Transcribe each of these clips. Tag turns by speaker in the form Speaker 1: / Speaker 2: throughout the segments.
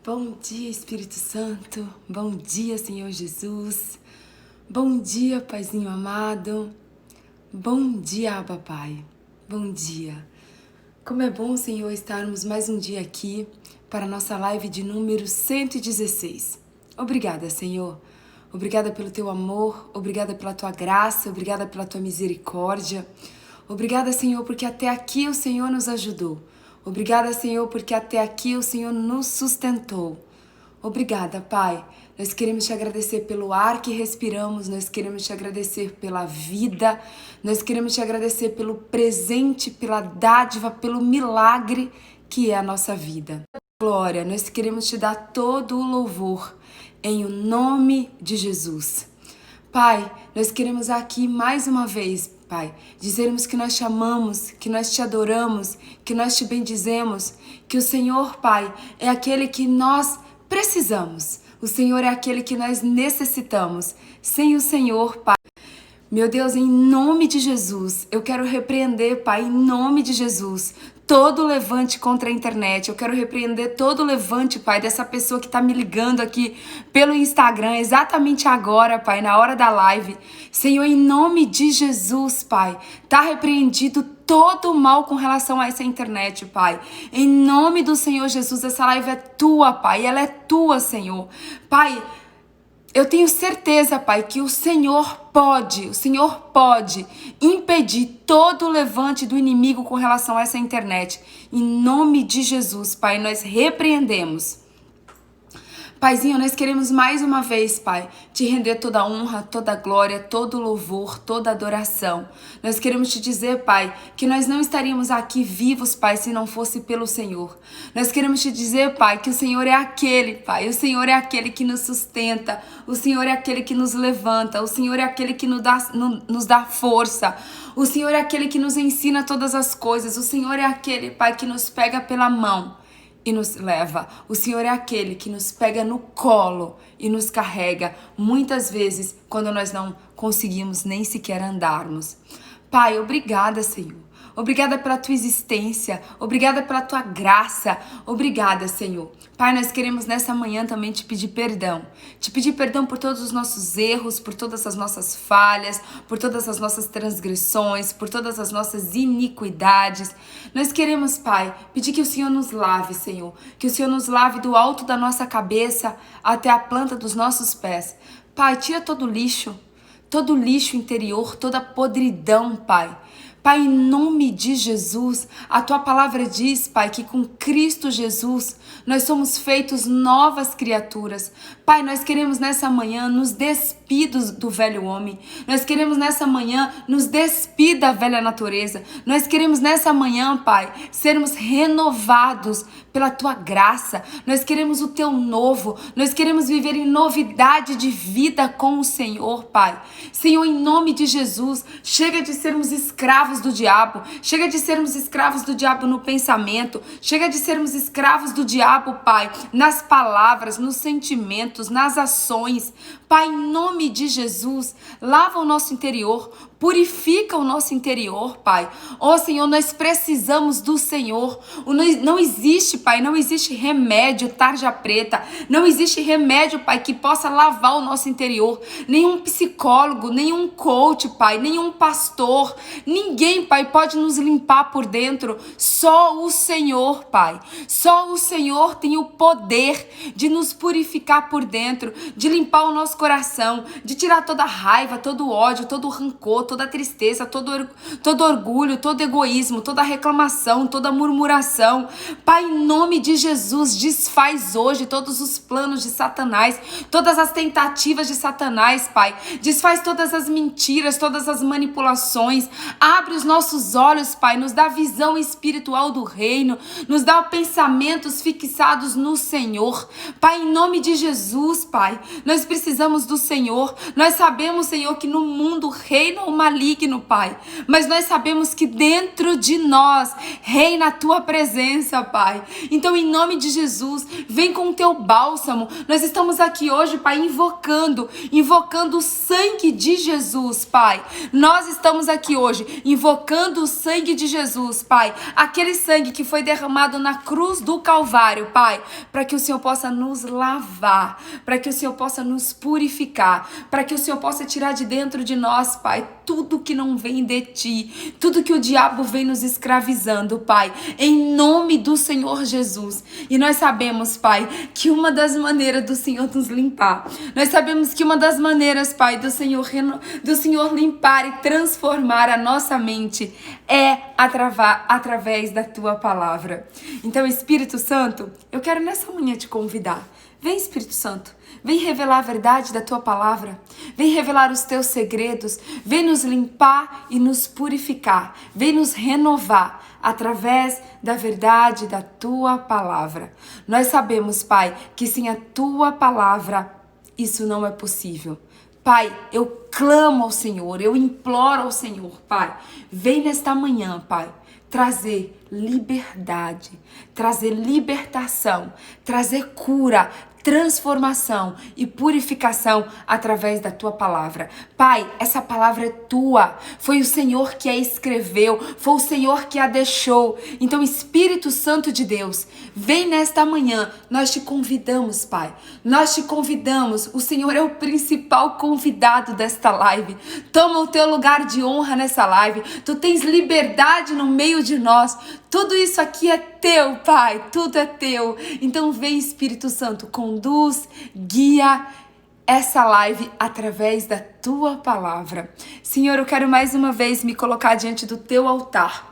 Speaker 1: Bom dia, Espírito Santo. Bom dia, Senhor Jesus. Bom dia, Paizinho amado. Bom dia, Abba Pai. Bom dia. Como é bom, Senhor, estarmos mais um dia aqui para a nossa live de número 116. Obrigada, Senhor. Obrigada pelo Teu amor, obrigada pela Tua graça, obrigada pela Tua misericórdia. Obrigada, Senhor, porque até aqui o Senhor nos ajudou. Obrigada, Senhor, porque até aqui o Senhor nos sustentou. Obrigada, Pai. Nós queremos te agradecer pelo ar que respiramos, nós queremos te agradecer pela vida, nós queremos te agradecer pelo presente, pela dádiva, pelo milagre que é a nossa vida. Glória, nós queremos te dar todo o louvor em o nome de Jesus. Pai, nós queremos aqui mais uma vez, Pai, dizermos que nós te amamos, que nós te adoramos, que nós te bendizemos, que o Senhor, Pai, é aquele que nós precisamos. O Senhor é aquele que nós necessitamos. Sem o Senhor, Pai, meu Deus, em nome de Jesus, eu quero repreender, Pai, em nome de Jesus, todo levante contra a internet. Eu quero repreender todo levante, Pai, dessa pessoa que está me ligando aqui pelo Instagram, exatamente agora, Pai, na hora da live. Senhor, em nome de Jesus, Pai, tá repreendido todo o mal com relação a essa internet, Pai. Em nome do Senhor Jesus, essa live é tua, Pai, ela é tua, Senhor. Pai, eu tenho certeza, Pai, que o Senhor pode impedir todo o levante do inimigo com relação a essa internet. Em nome de Jesus, Pai, nós repreendemos. Paizinho, nós queremos mais uma vez, Pai, te render toda a honra, toda a glória, todo o louvor, toda a adoração. Nós queremos te dizer, Pai, que nós não estaríamos aqui vivos, Pai, se não fosse pelo Senhor. Nós queremos te dizer, Pai, que o Senhor é aquele, Pai, o Senhor é aquele que nos sustenta, o Senhor é aquele que nos levanta, o Senhor é aquele que nos dá força, o Senhor é aquele que nos ensina todas as coisas, o Senhor é aquele, Pai, que nos pega pela mão e nos leva. O Senhor é aquele que nos pega no colo e nos carrega, muitas vezes, quando nós não conseguimos nem sequer andarmos. Pai, obrigada, Senhor. Obrigada pela tua existência, obrigada pela tua graça, obrigada, Senhor. Pai, nós queremos nessa manhã também te pedir perdão por todos os nossos erros, por todas as nossas falhas, por todas as nossas transgressões, por todas as nossas iniquidades. Nós queremos, Pai, pedir que o Senhor nos lave, Senhor, que o Senhor nos lave do alto da nossa cabeça até a planta dos nossos pés. Pai, tira todo o lixo interior, toda a podridão, Pai. Pai, em nome de Jesus, a Tua palavra diz, Pai, que com Cristo Jesus nós somos feitos novas criaturas. Pai, nós queremos nessa manhã nos despir do velho homem. Nós queremos nessa manhã nos despir da velha natureza. Nós queremos nessa manhã, Pai, sermos renovados pela Tua graça. Nós queremos o Teu novo. Nós queremos viver em novidade de vida com o Senhor, Pai. Senhor, em nome de Jesus, chega de sermos escravos do diabo, chega de sermos escravos do diabo no pensamento, chega de sermos escravos do diabo, Pai, nas palavras, nos sentimentos, nas ações. Pai, em nome de Jesus, lava o nosso interior, purifica o nosso interior, Pai. Ó Senhor, nós precisamos do Senhor. Não existe, Pai, não existe remédio tarja preta, não existe remédio, Pai, que possa lavar o nosso interior. Nenhum psicólogo, nenhum coach, Pai, nenhum pastor, ninguém, Pai, pode nos limpar por dentro. Só o Senhor, Pai. Só o Senhor tem o poder de nos purificar por dentro, de limpar o nosso coração, de tirar toda a raiva, todo o ódio, todo o rancor, toda a tristeza, todo orgulho, todo egoísmo, toda reclamação, toda murmuração. Pai, em nome de Jesus, desfaz hoje todos os planos de Satanás, todas as tentativas de Satanás, Pai. Desfaz todas as mentiras, todas as manipulações. Abre os nossos olhos, Pai, nos dá visão espiritual do reino, nos dá pensamentos fixados no Senhor. Pai, em nome de Jesus, Pai, nós precisamos do Senhor. Nós sabemos, Senhor, que no mundo reina uma maligno, Pai. Mas nós sabemos que dentro de nós reina a tua presença, Pai. Então, em nome de Jesus, vem com o teu bálsamo. Nós estamos aqui hoje, Pai, invocando o sangue de Jesus, Pai. Nós estamos aqui hoje invocando o sangue de Jesus, Pai. Aquele sangue que foi derramado na cruz do Calvário, Pai, para que o Senhor possa nos lavar, para que o Senhor possa nos purificar, para que o Senhor possa tirar de dentro de nós, Pai, tudo que não vem de Ti, tudo que o diabo vem nos escravizando, Pai, em nome do Senhor Jesus. E nós sabemos, Pai, que uma das maneiras do Senhor nos limpar, nós sabemos que uma das maneiras, Pai, do Senhor limpar e transformar a nossa mente é através da Tua palavra. Então, Espírito Santo, eu quero nessa manhã te convidar. Vem, Espírito Santo, vem revelar a verdade da Tua palavra, vem revelar os Teus segredos, vem nos limpar e nos purificar, vem nos renovar através da verdade da Tua palavra. Nós sabemos, Pai, que sem a Tua palavra isso não é possível. Pai, eu clamo ao Senhor, eu imploro ao Senhor, Pai, vem nesta manhã, Pai, trazer liberdade, trazer libertação, trazer cura, transformação e purificação através da Tua palavra. Pai, essa palavra é Tua, foi o Senhor que a escreveu, foi o Senhor que a deixou. Então, Espírito Santo de Deus, vem nesta manhã, nós te convidamos, Pai, nós te convidamos, o Senhor é o principal convidado desta live. Toma o Teu lugar de honra nessa live, Tu tens liberdade no meio de nós, tudo isso aqui é Teu, Pai, tudo é Teu. Então vem, Espírito Santo, conduz, guia essa live através da Tua palavra. Senhor, eu quero mais uma vez me colocar diante do Teu altar.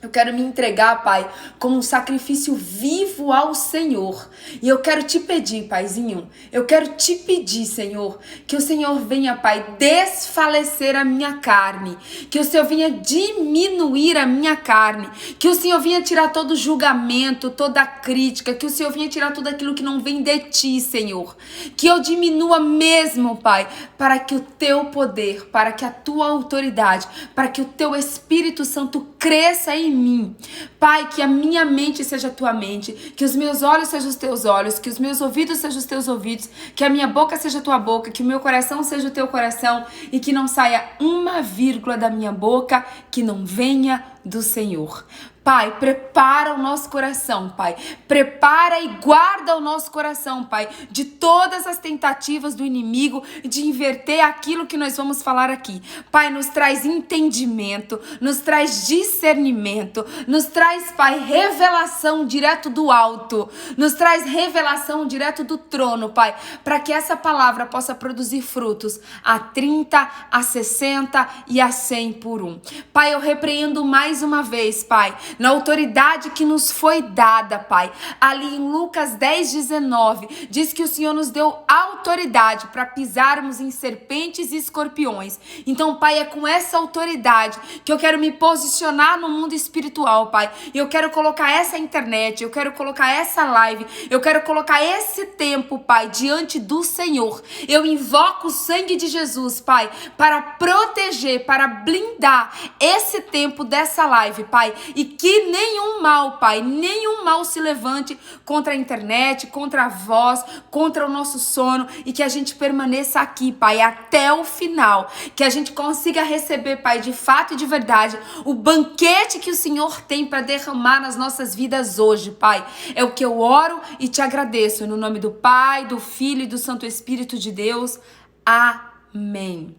Speaker 1: Eu quero me entregar, Pai, como um sacrifício vivo ao Senhor. E eu quero te pedir, Paizinho, eu quero te pedir, Senhor, que o Senhor venha, Pai, desfalecer a minha carne, que o Senhor venha diminuir a minha carne, que o Senhor venha tirar todo julgamento, toda crítica, que o Senhor venha tirar tudo aquilo que não vem de Ti, Senhor. Que eu diminua mesmo, Pai, para que o Teu poder, para que a Tua autoridade, para que o Teu Espírito Santo cresça em mim. Pai, que a minha mente seja a Tua mente, que os meus olhos sejam os Teus olhos, que os meus ouvidos sejam os Teus ouvidos, que a minha boca seja a Tua boca, que o meu coração seja o Teu coração e que não saia uma vírgula da minha boca que não venha do Senhor. Pai, prepara o nosso coração, Pai. Prepara e guarda o nosso coração, Pai, de todas as tentativas do inimigo de inverter aquilo que nós vamos falar aqui. Pai, nos traz entendimento, nos traz discernimento, nos traz, Pai, revelação direto do alto, nos traz revelação direto do trono, Pai, para que essa palavra possa produzir frutos a 30, a 60 e a 100 por um. Pai, eu repreendo mais uma vez, Pai, na autoridade que nos foi dada, Pai. Ali em Lucas 10:19, diz que o Senhor nos deu autoridade para pisarmos em serpentes e escorpiões. Então, Pai, é com essa autoridade que eu quero me posicionar no mundo espiritual, Pai. Eu quero colocar essa internet, eu quero colocar essa live, eu quero colocar esse tempo, Pai, diante do Senhor. Eu invoco o sangue de Jesus, Pai, para proteger, para blindar esse tempo dessa live, Pai, e que nenhum mal, Pai, nenhum mal se levante contra a internet, contra a voz, contra o nosso sono, e que a gente permaneça aqui, Pai, até o final, que a gente consiga receber, Pai, de fato e de verdade, o banquete que o Senhor tem para derramar nas nossas vidas hoje, Pai. É o que eu oro e te agradeço, no nome do Pai, do Filho e do Santo Espírito de Deus. Amém.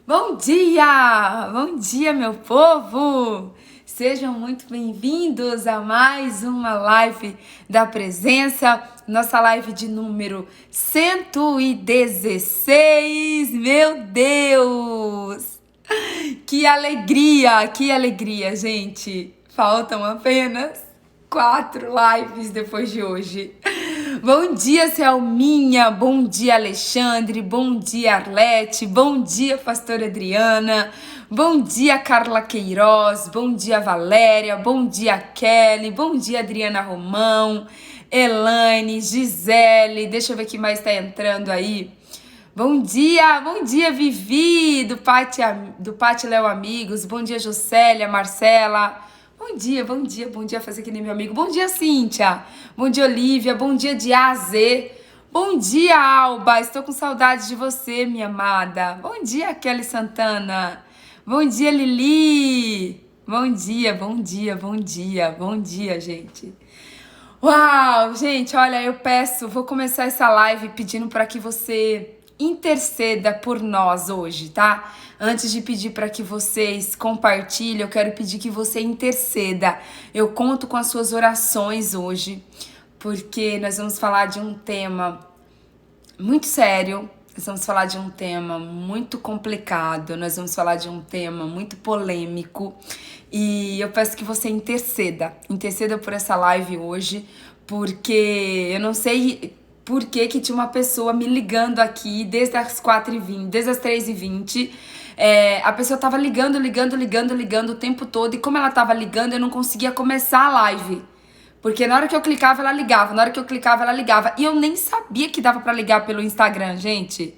Speaker 1: Bom dia, meu povo! Sejam muito bem-vindos a mais uma live da presença, nossa live de número 116, meu Deus! Que alegria, gente! Faltam apenas 4 lives depois de hoje. Bom dia, Selminha, bom dia, Alexandre, bom dia, Arlete, bom dia, pastora Adriana, bom dia, Carla Queiroz, bom dia, Valéria, bom dia, Kelly, bom dia, Adriana Romão, Elaine, Gisele, deixa eu ver quem mais tá entrando aí. Bom dia, Vivi, do Pati Léo Amigos. Bom dia, Juscelia, Marcela. Bom dia, fazer que nem meu amigo. Bom dia, Cíntia. Bom dia, Olivia. Bom dia, de A a Z. Bom dia, Alba. Estou com saudade de você, minha amada. Bom dia, Kelly Santana. Bom dia, Lili. Bom dia, gente. Uau, gente, olha, vou começar essa live pedindo para que você interceda por nós hoje, tá? Antes de pedir para que vocês compartilhem, eu quero pedir que você interceda. Eu conto com as suas orações hoje, porque nós vamos falar de um tema muito sério, nós vamos falar de um tema muito complicado, nós vamos falar de um tema muito polêmico e eu peço que você interceda por essa live hoje, porque eu não sei por que tinha uma pessoa me ligando aqui desde as 4h20, desde as 3h20. A pessoa tava ligando o tempo todo, e como ela tava ligando, eu não conseguia começar a live. Porque na hora que eu clicava, ela ligava. E eu nem sabia que dava pra ligar pelo Instagram, gente.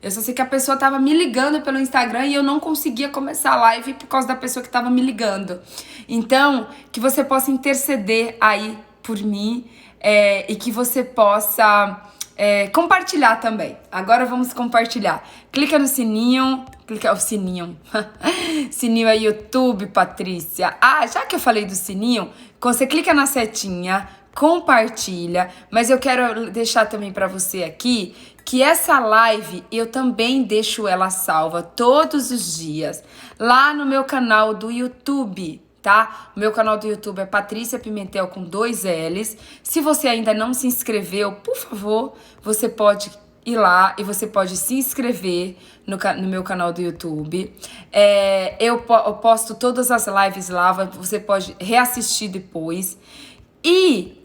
Speaker 1: Eu só sei que a pessoa tava me ligando pelo Instagram e eu não conseguia começar a live por causa da pessoa que tava me ligando. Então, que você possa interceder aí por mim, e que você possa compartilhar também. Agora vamos compartilhar. Clica no sininho. O sininho. Sininho é YouTube, Patrícia. Já que eu falei do sininho, você clica na setinha, compartilha. Mas eu quero deixar também pra você aqui que essa live eu também deixo ela salva todos os dias lá no meu canal do YouTube, tá? O meu canal do YouTube é Patrícia Pimentel com 2 L's. Se você ainda não se inscreveu, por favor, você pode ir lá e você pode se inscrever no meu canal do YouTube. Eu posto todas as lives lá, você pode reassistir depois. E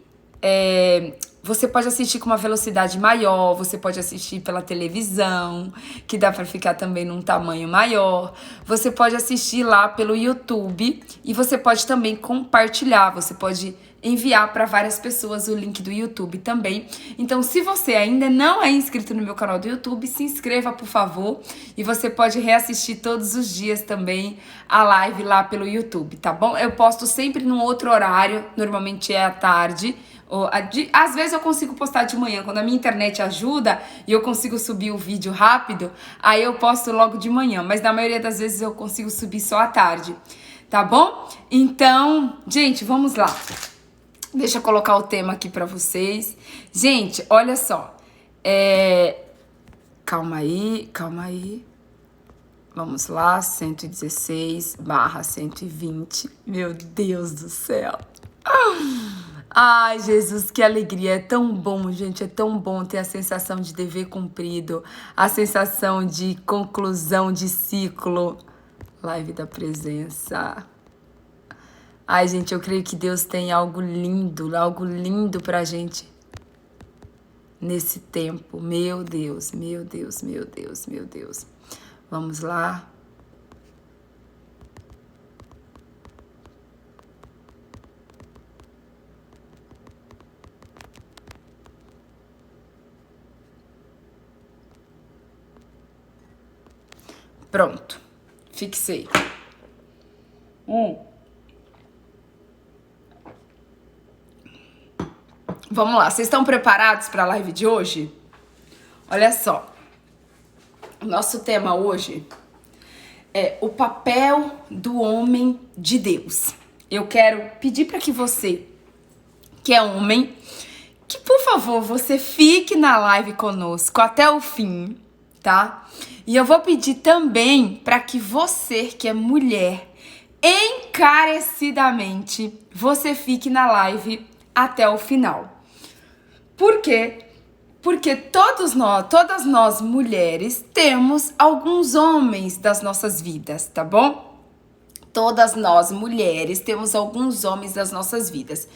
Speaker 1: você pode assistir com uma velocidade maior, você pode assistir pela televisão, que dá pra ficar também num tamanho maior. Você pode assistir lá pelo YouTube e você pode também compartilhar, você pode enviar para várias pessoas o link do YouTube também. Então, se você ainda não é inscrito no meu canal do YouTube, se inscreva, por favor, e você pode reassistir todos os dias também a live lá pelo YouTube, tá bom? Eu posto sempre num outro horário, normalmente é à tarde. Às vezes eu consigo postar de manhã, quando a minha internet ajuda e eu consigo subir o vídeo rápido, aí eu posto logo de manhã, mas na maioria das vezes eu consigo subir só à tarde, tá bom? Então, gente, vamos lá. Deixa eu colocar o tema aqui pra vocês. Gente, olha só. Calma aí. Vamos lá, 116/120. Meu Deus do céu. Ai, Jesus, que alegria. É tão bom, gente. É tão bom ter a sensação de dever cumprido. A sensação de conclusão de ciclo. Live da presença. Ai, gente, eu creio que Deus tem algo lindo pra gente nesse tempo. Meu Deus. Vamos lá. Pronto. Fixei. Vamos lá, vocês estão preparados para a live de hoje? Olha só, o nosso tema hoje é o papel do homem de Deus. Eu quero pedir para que você, que é homem, que por favor você fique na live conosco até o fim, tá? E eu vou pedir também para que você, que é mulher, encarecidamente, você fique na live até o final. Por quê? Porque todas nós mulheres temos alguns homens das nossas vidas, tá bom? Todas nós mulheres temos alguns homens das nossas vidas.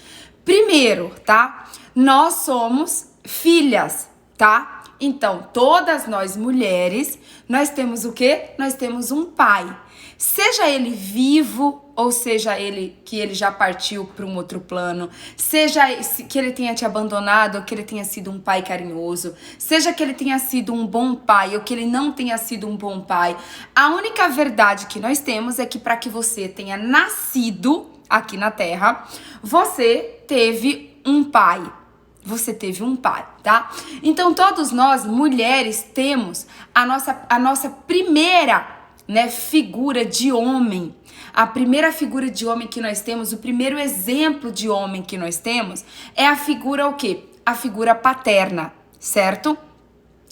Speaker 1: Primeiro, tá? Nós somos filhas, tá? Então, todas nós mulheres, nós temos o quê? Nós temos um pai. Seja ele vivo, ou seja ele que ele já partiu para um outro plano, seja que ele tenha te abandonado, ou que ele tenha sido um pai carinhoso, seja que ele tenha sido um bom pai, ou que ele não tenha sido um bom pai. A única verdade que nós temos é que para que você tenha nascido aqui na Terra, você teve um pai. Você teve um pai, tá? Então, todos nós, mulheres, temos a nossa primeira, né, figura de homem. A primeira figura de homem que nós temos, o primeiro exemplo de homem que nós temos é a figura o quê? A figura paterna, certo?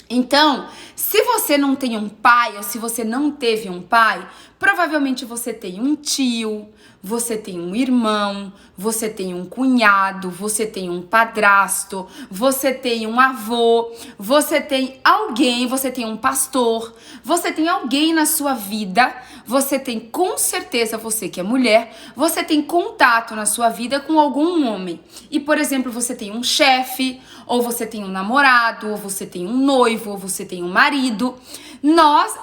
Speaker 1: Então, se você não tem um pai ou se você não teve um pai, provavelmente você tem um tio, você tem um irmão, você tem um cunhado, você tem um padrasto, você tem um avô, você tem alguém, você tem um pastor, você tem alguém na sua vida, você tem com certeza, você que é mulher, você tem contato na sua vida com algum homem. E, por exemplo, você tem um chefe, ou você tem um namorado, ou você tem um noivo, ou você tem um marido.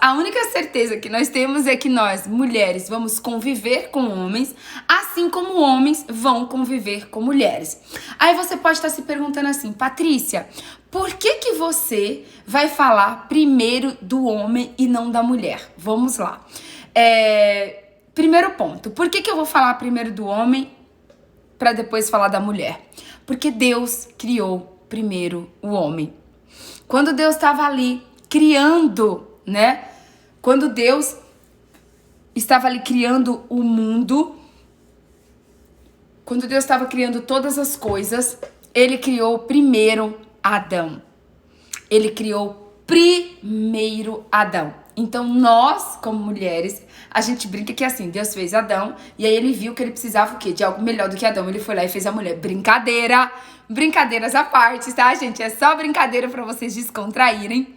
Speaker 1: A única certeza que nós temos é que nós, mulheres, vamos conviver com homens, assim como homens vão conviver com mulheres. Aí você pode estar se perguntando assim, Patrícia, por que você vai falar primeiro do homem e não da mulher? Vamos lá. Primeiro ponto, por que eu vou falar primeiro do homem para depois falar da mulher? Porque Deus criou primeiro o homem. Quando Deus estava ali criando, né? Quando Deus estava ali criando o mundo, quando Deus estava criando todas as coisas, ele criou primeiro Adão. Ele criou primeiro Adão. Então, nós, como mulheres, a gente brinca que assim, Deus fez Adão, e aí ele viu que ele precisava o quê? De algo melhor do que Adão. Ele foi lá e fez a mulher. Brincadeira! Brincadeiras à parte, tá, gente? É só brincadeira pra vocês descontraírem.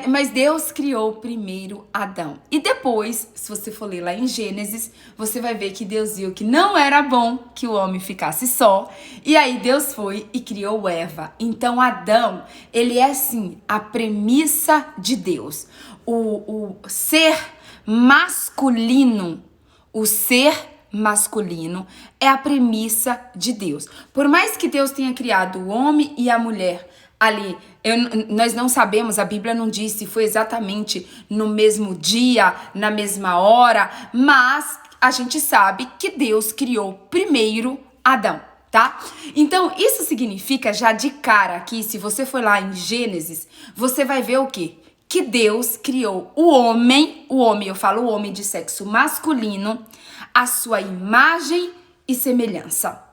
Speaker 1: Mas Deus criou primeiro Adão. E depois, se você for ler lá em Gênesis, você vai ver que Deus viu que não era bom que o homem ficasse só. E aí Deus foi e criou Eva. Então Adão, ele é assim, a premissa de Deus. O ser masculino, é a premissa de Deus. Por mais que Deus tenha criado o homem e a mulher ali, nós não sabemos, a Bíblia não diz se foi exatamente no mesmo dia, na mesma hora, mas a gente sabe que Deus criou primeiro Adão, tá? Então, isso significa, já de cara aqui, se você for lá em Gênesis, você vai ver o quê? Que Deus criou o homem, eu falo o homem de sexo masculino, a sua imagem e semelhança.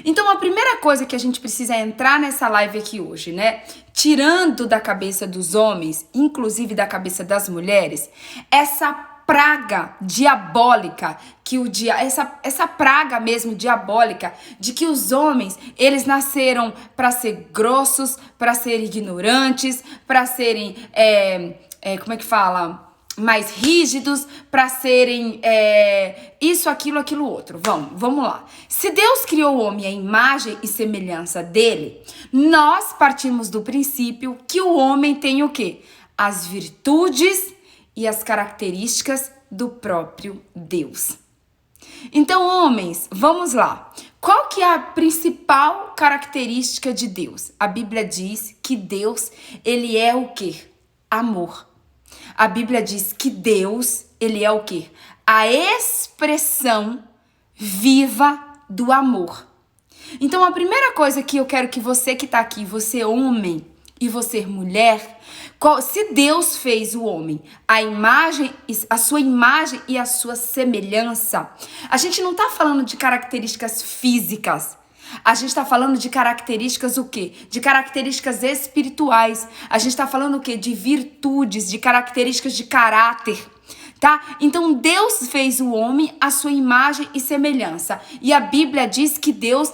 Speaker 1: Então, a primeira coisa que a gente precisa entrar nessa live aqui hoje, né? Tirando da cabeça dos homens, inclusive da cabeça das mulheres, essa praga diabólica, essa praga mesmo diabólica de que os homens, eles nasceram para ser grossos, para serem ignorantes, para serem, como é que fala? Mais rígidos, para serem isso, aquilo, outro. Vamos lá. Se Deus criou o homem à imagem e semelhança dele, nós partimos do princípio que o homem tem o quê? As virtudes e as características do próprio Deus. Então, homens, vamos lá. Qual que é a principal característica de Deus? A Bíblia diz que Deus, ele é o quê? Amor. A Bíblia diz que Deus, ele é o quê? A expressão viva do amor. Então, a primeira coisa que eu quero que você que tá aqui, você homem e você mulher, se Deus fez o homem, a sua imagem e a sua semelhança, a gente não tá falando de características físicas. A gente tá falando de características o quê? De características espirituais. A gente tá falando o quê? De virtudes, de características de caráter, tá? Então Deus fez o homem à sua imagem e semelhança. E a Bíblia diz que Deus,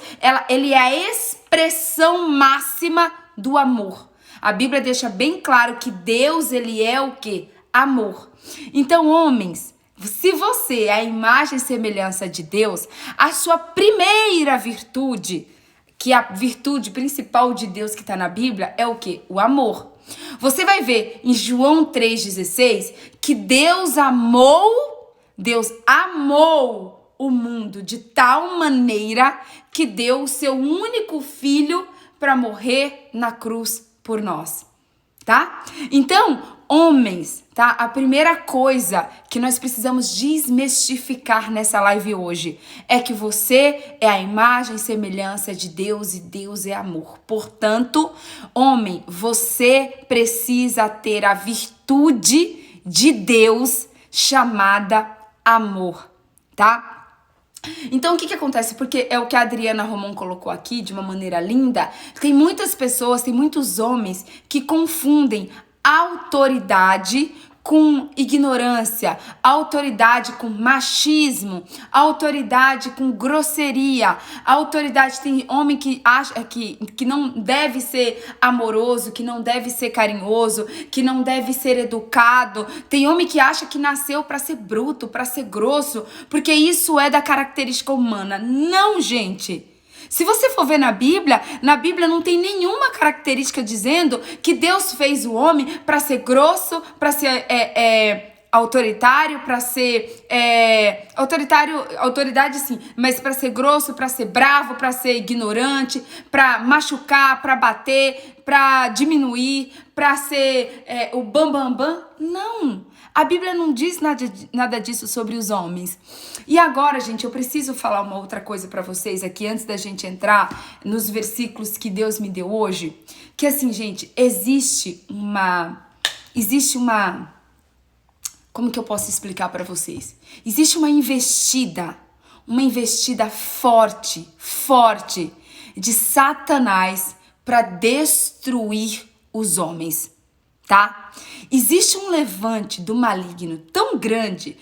Speaker 1: ele é a expressão máxima do amor. A Bíblia deixa bem claro que Deus, ele é o quê? Amor. Então, homens, se você é a imagem e semelhança de Deus, a sua primeira virtude, que a virtude principal de Deus que está na Bíblia é o quê? O amor. Você vai ver em João 3,16 que Deus amou o mundo de tal maneira que deu o seu único filho para morrer na cruz por nós, tá? Então, homens, tá? A primeira coisa que nós precisamos desmistificar nessa live hoje é que você é a imagem e semelhança de Deus e Deus é amor. Portanto, homem, você precisa ter a virtude de Deus chamada amor, tá? Então, o que acontece? Porque é o que a Adriana Romão colocou aqui de uma maneira linda. Tem muitas pessoas, tem muitos homens que confundem autoridade com ignorância, autoridade com machismo, autoridade com grosseria, autoridade. Tem homem que acha que não deve ser amoroso, que não deve ser carinhoso, que não deve ser educado. Tem homem que acha que nasceu para ser bruto, para ser grosso, porque isso é da característica humana. Não, gente. Se você for ver na Bíblia não tem nenhuma característica dizendo que Deus fez o homem para ser grosso, para ser autoritário, para ser autoridade sim, mas para ser grosso, para ser bravo, para ser ignorante, para machucar, para bater, para diminuir, para ser o bam. Não. A Bíblia não diz nada disso sobre os homens. E agora, gente, eu preciso falar uma outra coisa para vocês aqui, antes da gente entrar nos versículos que Deus me deu hoje. Que assim, gente, existe uma... Como que eu posso explicar para vocês? Existe uma investida forte de Satanás para destruir os homens, tá? Existe um levante do maligno tão grande,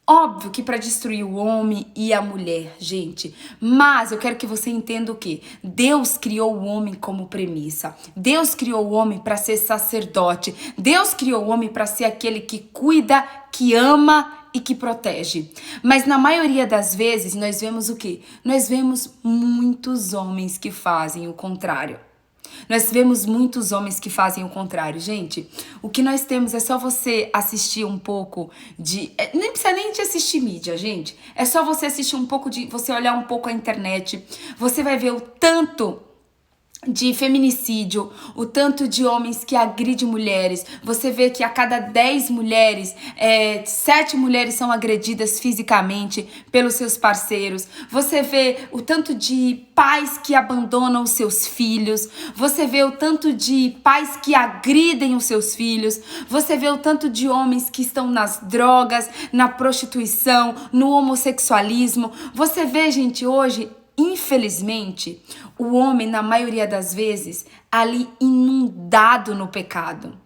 Speaker 1: óbvio que para destruir o homem e a mulher, gente. Mas eu quero que você entenda o quê? Deus criou o homem como premissa. Deus criou o homem para ser sacerdote. Deus criou o homem para ser aquele que cuida, que ama e que protege. Mas na maioria das vezes nós vemos o quê? Nós vemos muitos homens que fazem o contrário. Nós vemos muitos homens que fazem o contrário. Gente, o que nós temos é só você assistir um pouco de... Nem precisa nem de assistir mídia, gente. É só você assistir um pouco de... Você olhar um pouco a internet. Você vai ver o tanto de feminicídio, o tanto de homens que agridem mulheres. Você vê que a cada 10 mulheres, 7 mulheres são agredidas fisicamente pelos seus parceiros. Você vê o tanto de pais que abandonam os seus filhos. Você vê o tanto de pais que agridem os seus filhos. Você vê o tanto de homens que estão nas drogas, na prostituição, no homossexualismo. Você vê, gente, hoje... Infelizmente, o homem, na maioria das vezes, ali inundado no pecado.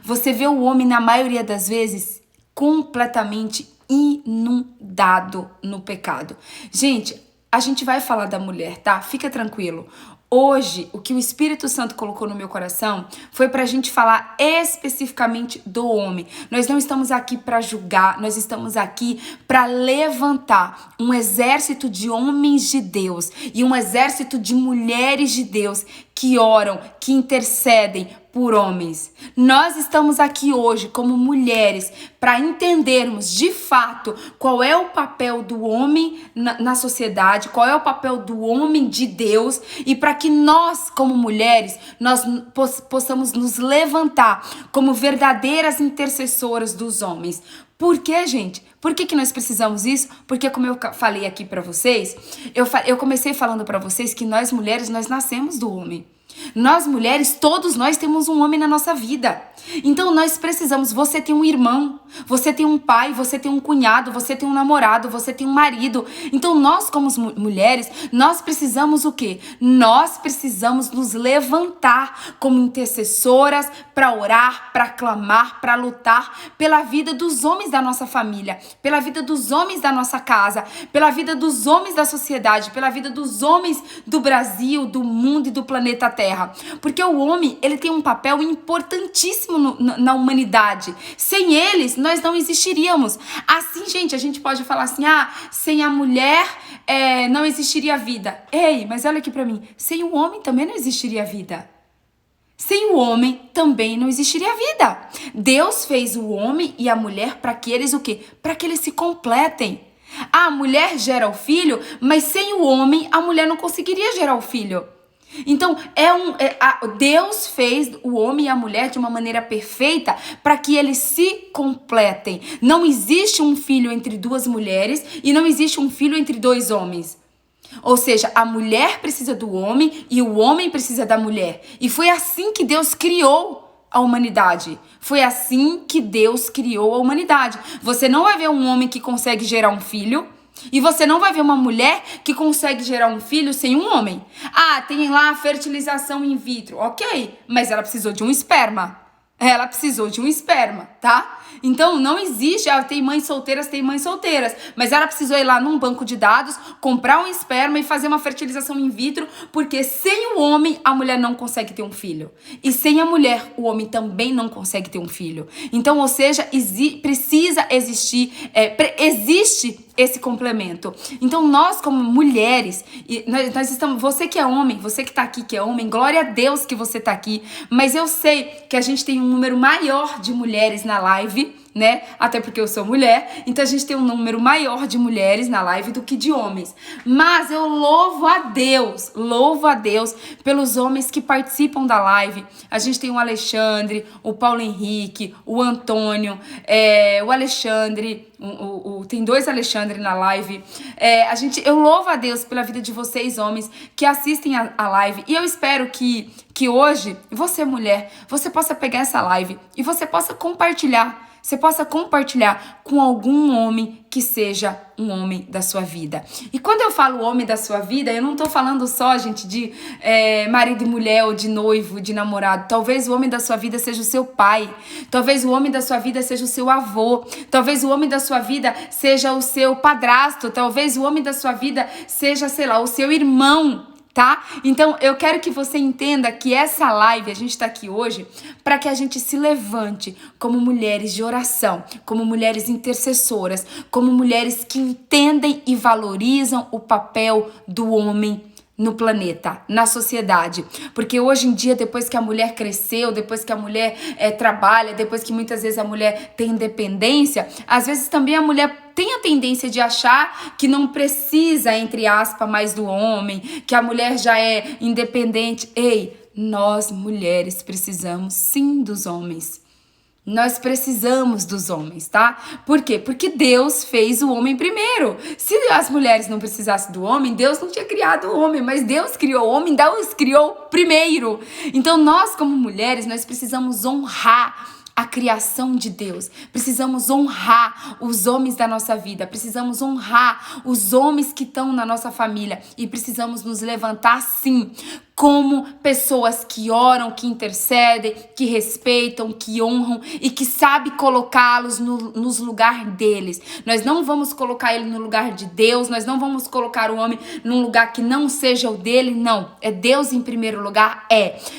Speaker 1: Você vê o homem, na maioria das vezes, completamente inundado no pecado. Gente, a gente vai falar da mulher, tá? Fica tranquilo. Hoje, o que o Espírito Santo colocou no meu coração foi pra gente falar especificamente do homem. Nós não estamos aqui pra julgar, nós estamos aqui pra levantar um exército de homens de Deus e um exército de mulheres de Deus que oram, que intercedem por homens. Nós estamos aqui hoje como mulheres para entendermos de fato qual é o papel do homem na sociedade, qual é o papel do homem de Deus e para que nós como mulheres nós possamos nos levantar como verdadeiras intercessoras dos homens. Por quê, gente? Por que nós precisamos disso? Porque como eu falei aqui pra vocês, eu comecei falando pra vocês que nós mulheres, nós nascemos do homem. Nós mulheres, todos nós temos um homem na nossa vida. Então nós precisamos, você tem um irmão, você tem um pai, você tem um cunhado, você tem um namorado, você tem um marido. Então nós como mulheres, nós precisamos o quê? Nós precisamos nos levantar como intercessoras para orar, para clamar, para lutar pela vida dos homens da nossa família, pela vida dos homens da nossa casa, pela vida dos homens da sociedade, pela vida dos homens do Brasil, do mundo e do planeta Terra. Porque o homem, ele tem um papel importantíssimo na humanidade. Sem eles, nós não existiríamos. Assim, gente, a gente pode falar assim, sem a mulher, não existiria vida. Ei, mas olha aqui pra mim, sem o homem também não existiria vida. Sem o homem também não existiria vida. Deus fez o homem e a mulher para que eles o quê? Para que eles se completem. A mulher gera o filho, mas sem o homem a mulher não conseguiria gerar o filho. Então, Deus fez o homem e a mulher de uma maneira perfeita para que eles se completem. Não existe um filho entre duas mulheres e não existe um filho entre dois homens. Ou seja, a mulher precisa do homem e o homem precisa da mulher. E foi assim que Deus criou a humanidade. Foi assim que Deus criou a humanidade. Você não vai ver um homem que consegue gerar um filho e você não vai ver uma mulher que consegue gerar um filho sem um homem. Ah, tem lá a fertilização in vitro. Ok, mas ela precisou de um esperma. Ela precisou de um esperma, tá? Então, não existe, tem mães solteiras, mas ela precisou ir lá num banco de dados, comprar um esperma e fazer uma fertilização in vitro, porque sem o homem, a mulher não consegue ter um filho. E sem a mulher, o homem também não consegue ter um filho. Então, ou seja, precisa existir, existe esse complemento. Então, nós como mulheres, nós estamos, você que é homem, você que tá aqui que é homem, glória a Deus que você tá aqui, mas eu sei que a gente tem um número maior de mulheres na live, né? Até porque eu sou mulher, então a gente tem um número maior de mulheres na live do que de homens. Mas eu louvo a Deus pelos homens que participam da live. A gente tem o Alexandre, o Paulo Henrique, o Antônio, o Alexandre, tem 2 Alexandre na live. Eu louvo a Deus pela vida de vocês, homens, que assistem a live. E eu espero que hoje, você mulher, você possa pegar essa live e você possa compartilhar. Você possa compartilhar com algum homem que seja um homem da sua vida. E quando eu falo homem da sua vida, eu não tô falando só, gente, de marido e mulher, ou de noivo, de namorado. Talvez o homem da sua vida seja o seu pai. Talvez o homem da sua vida seja o seu avô. Talvez o homem da sua vida seja o seu padrasto. Talvez o homem da sua vida seja, sei lá, o seu irmão. Tá? Então, eu quero que você entenda que essa live, a gente tá aqui hoje para que a gente se levante como mulheres de oração, como mulheres intercessoras, como mulheres que entendem e valorizam o papel do homem no planeta, na sociedade. Porque hoje em dia, depois que a mulher cresceu, depois que a mulher trabalha, depois que muitas vezes a mulher tem independência, às vezes também a mulher tem a tendência de achar que não precisa, entre aspas, mais do homem, que a mulher já é independente. Ei, nós mulheres precisamos sim dos homens. Nós precisamos dos homens, tá? Por quê? Porque Deus fez o homem primeiro. Se as mulheres não precisassem do homem, Deus não tinha criado o homem, mas Deus criou o homem, Deus criou primeiro. Então nós como mulheres, nós precisamos honrar a criação de Deus. Precisamos honrar os homens da nossa vida. Precisamos honrar os homens que estão na nossa família. E precisamos nos levantar, sim, como pessoas que oram, que intercedem, que respeitam, que honram e que sabem colocá-los nos lugares deles. Nós não vamos colocar ele no lugar de Deus, nós não vamos colocar o homem num lugar que não seja o dele, não. É Deus em primeiro lugar,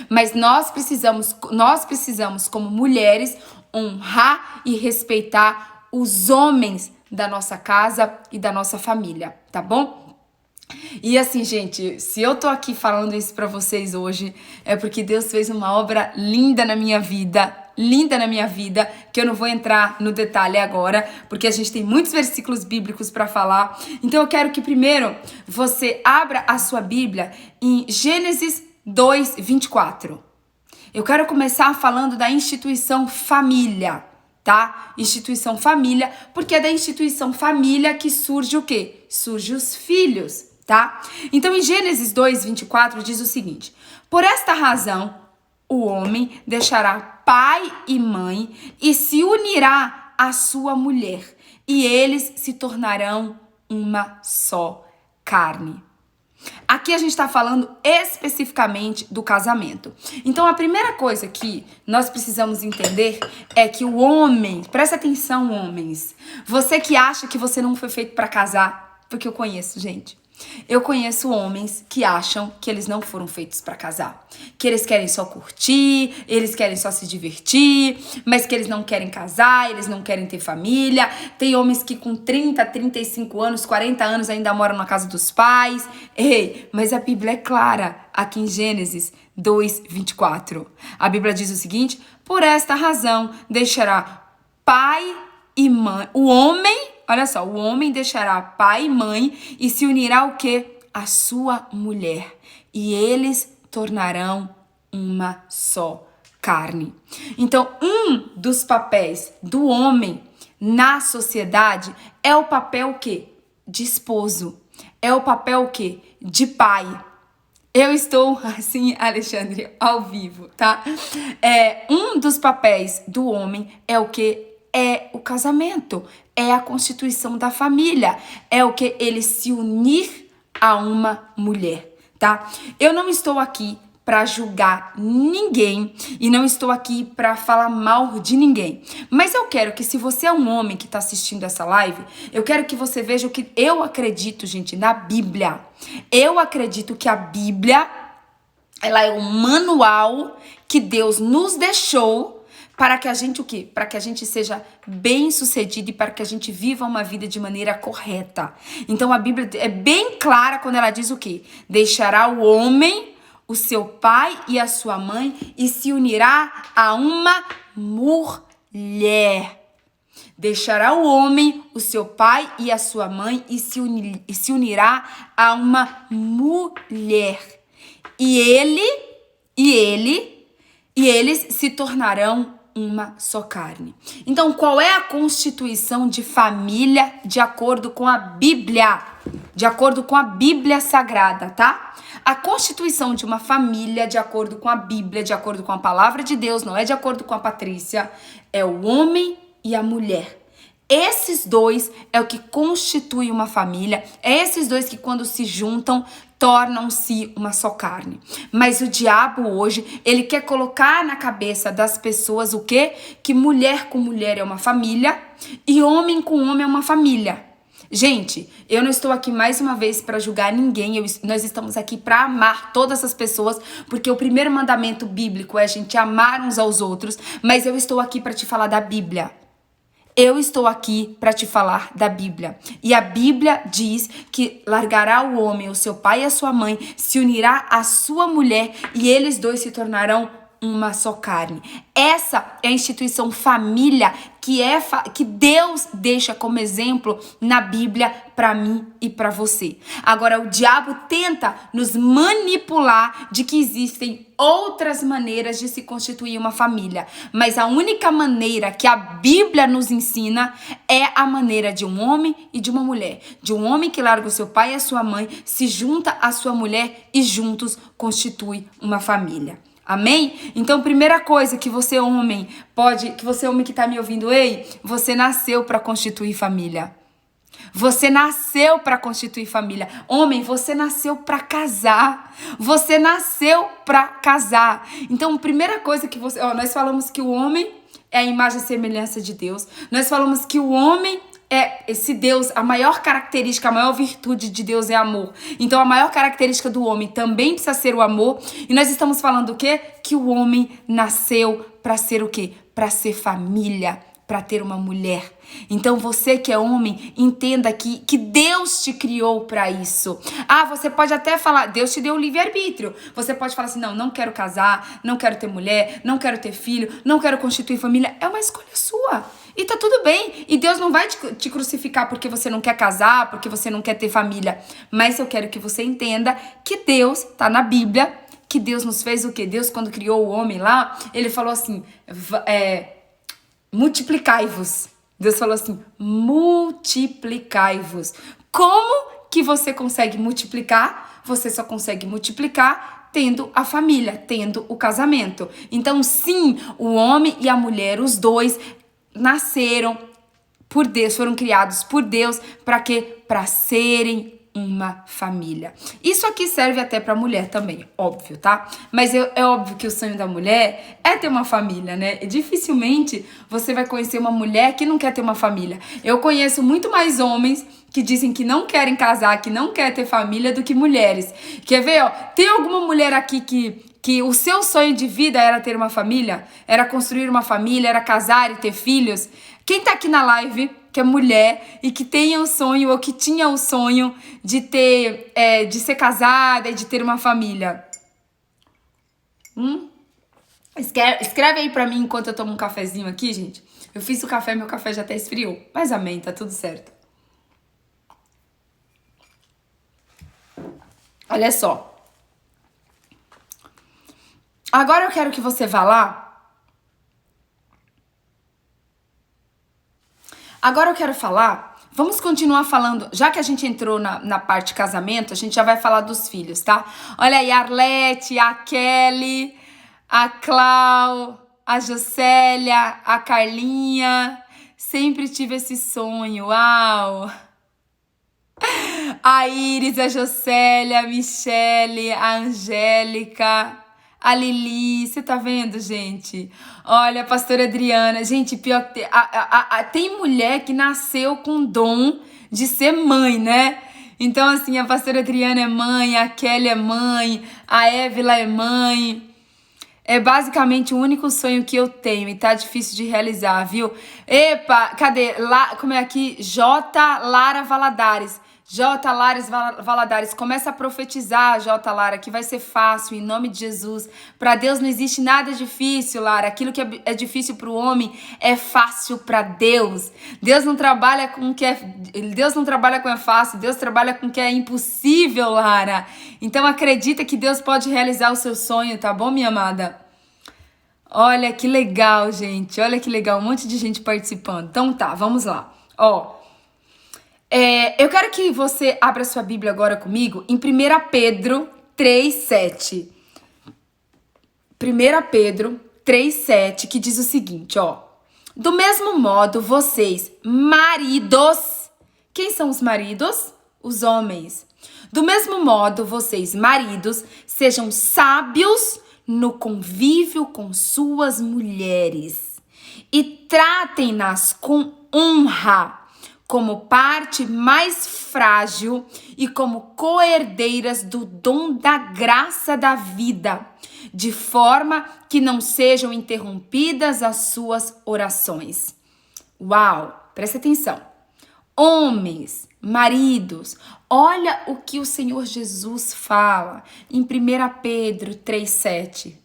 Speaker 1: Mas nós precisamos como mulheres, honrar e respeitar os homens da nossa casa e da nossa família, tá bom? E assim, gente, se eu tô aqui falando isso pra vocês hoje, é porque Deus fez uma obra linda na minha vida, que eu não vou entrar no detalhe agora, porque a gente tem muitos versículos bíblicos pra falar. Então eu quero que primeiro você abra a sua Bíblia em Gênesis 2:24. Eu quero começar falando da instituição família, tá? Instituição família, porque é da instituição família que surge o quê? Surge os filhos, tá? Então, em Gênesis 2:24 diz o seguinte: por esta razão, o homem deixará pai e mãe e se unirá à sua mulher, e eles se tornarão uma só carne. Aqui a gente está falando especificamente do casamento. Então, a primeira coisa que nós precisamos entender é que o homem, presta atenção, homens, você que acha que você não foi feito para casar, porque eu conheço, gente. Eu conheço homens que acham que eles não foram feitos para casar, que eles querem só curtir, eles querem só se divertir, mas que eles não querem casar, eles não querem ter família. Tem homens que com 30, 35 anos, 40 anos ainda moram na casa dos pais. Ei, mas a Bíblia é clara, aqui em Gênesis 2:24. A Bíblia diz o seguinte: por esta razão deixará pai e mãe, o homem, olha só, o homem deixará pai e mãe e se unirá o quê? A sua mulher. E eles tornarão uma só carne. Então, um dos papéis do homem na sociedade é o papel o quê? De esposo. É o papel o quê? De pai. Eu estou, assim, Alexandre, ao vivo, tá? Um dos papéis do homem é o quê? É o casamento, é a constituição da família, é o que? Ele se unir a uma mulher, tá? Eu não estou aqui para julgar ninguém e não estou aqui para falar mal de ninguém. Mas eu quero que, se você é um homem que está assistindo essa live, eu quero que você veja o que eu acredito, gente, na Bíblia. Eu acredito que a Bíblia, ela é um manual que Deus nos deixou para que a gente o quê? Para que a gente seja bem-sucedido e para que a gente viva uma vida de maneira correta. Então a Bíblia é bem clara quando ela diz o quê? Deixará o homem, o seu pai e a sua mãe e se unirá a uma mulher. Deixará o homem, o seu pai e a sua mãe e se unirá a uma mulher. E eles se tornarão uma só carne. Então, qual é a constituição de família de acordo com a Bíblia? De acordo com a Bíblia Sagrada, tá? A constituição de uma família, de acordo com a Bíblia, de acordo com a palavra de Deus, não é de acordo com a Patrícia, é o homem e a mulher. Esses dois é o que constitui uma família, é esses dois que, quando se juntam, tornam-se uma só carne. Mas o diabo hoje, ele quer colocar na cabeça das pessoas o quê? Que mulher com mulher é uma família e homem com homem é uma família. Gente, eu não estou aqui mais uma vez para julgar ninguém, nós estamos aqui para amar todas as pessoas, porque o primeiro mandamento bíblico é a gente amar uns aos outros, mas eu estou aqui para te falar da Bíblia. Eu estou aqui para te falar da Bíblia. E a Bíblia diz que largará o homem, o seu pai e a sua mãe, se unirá à sua mulher e eles dois se tornarão uma só carne. Essa é a instituição família que Deus deixa como exemplo na Bíblia para mim e para você. Agora, o diabo tenta nos manipular de que existem outras maneiras de se constituir uma família, mas a única maneira que a Bíblia nos ensina é a maneira de um homem e de uma mulher, de um homem que larga o seu pai e a sua mãe, se junta à sua mulher e juntos constitui uma família. Amém? Então, primeira coisa que você homem que tá me ouvindo, ei, você nasceu para constituir família. Você nasceu para constituir família. Homem, você nasceu para casar. Você nasceu para casar. Então, primeira coisa que nós falamos que o homem é a imagem e semelhança de Deus. Nós falamos que o homem é esse Deus, a maior característica, a maior virtude de Deus é amor. Então, a maior característica do homem também precisa ser o amor. E nós estamos falando o quê? Que o homem nasceu para ser o quê? Para ser família, para ter uma mulher. Então, você que é homem, entenda que Deus te criou para isso. Ah, você pode até falar, Deus te deu o livre-arbítrio. Você pode falar assim, não quero casar, não quero ter mulher, não quero ter filho, não quero constituir família. É uma escolha sua. E tá tudo bem. E Deus não vai te crucificar porque você não quer casar, porque você não quer ter família. Mas eu quero que você entenda que Deus, tá na Bíblia, que Deus nos fez o quê? Deus, quando criou o homem lá, ele falou assim, multiplicai-vos. Deus falou assim, multiplicai-vos. Como que você consegue multiplicar? Você só consegue multiplicar tendo a família, tendo o casamento. Então, sim, o homem e a mulher, os dois, nasceram por Deus, foram criados por Deus, para quê? Para serem uma família. Isso aqui serve até pra mulher também, óbvio, tá? Mas é óbvio que o sonho da mulher é ter uma família, né? E dificilmente você vai conhecer uma mulher que não quer ter uma família. Eu conheço muito mais homens que dizem que não querem casar, que não querem ter família, do que mulheres. Quer ver, ó? Tem alguma mulher aqui que o seu sonho de vida era ter uma família? Era construir uma família, era casar e ter filhos? Quem tá aqui na live, que é mulher e que tenha o sonho ou que tinha o sonho de ter, de ser casada e de ter uma família? Escreve aí pra mim enquanto eu tomo um cafezinho aqui, gente. Eu fiz o café, meu café já até esfriou. Mas amém, tá tudo certo. Olha só. Agora eu quero que você vá lá. Agora eu quero falar, vamos continuar falando, já que a gente entrou na parte casamento, a gente já vai falar dos filhos, tá? Olha aí, a Arlete, a Kelly, a Clau, a Jocélia, a Carlinha. Sempre tive esse sonho, uau! A Iris, a Jocélia, a Michele, a Angélica, a Lili, você tá vendo, gente? Olha, a pastora Adriana, gente, pior que tem mulher que nasceu com dom de ser mãe, né? Então, assim, a pastora Adriana é mãe, a Kelly é mãe, a Évila é mãe. É basicamente o único sonho que eu tenho e tá difícil de realizar, viu? Epa, cadê? Como é aqui? J. Lara Valadares. J. Lares Valadares, começa a profetizar, J. Lara, que vai ser fácil, em nome de Jesus. Para Deus não existe nada difícil, Lara. Aquilo que é difícil para o homem é fácil para Deus. Deus não trabalha com o que é fácil, Deus trabalha com o que é impossível, Lara. Então acredita que Deus pode realizar o seu sonho, tá bom, minha amada? Olha que legal, gente. Olha que legal, um monte de gente participando. Então tá, vamos lá. Ó, eu quero que você abra sua Bíblia agora comigo em 1 Pedro 3,7. 1 Pedro 3,7, que diz o seguinte, ó. Do mesmo modo, vocês, maridos... Quem são os maridos? Os homens. Do mesmo modo, vocês, maridos, sejam sábios no convívio com suas mulheres e tratem-nas com honra, como parte mais frágil e como co-herdeiras do dom da graça da vida, de forma que não sejam interrompidas as suas orações. Uau! Presta atenção. Homens, maridos, olha o que o Senhor Jesus fala em 1 Pedro 3,7.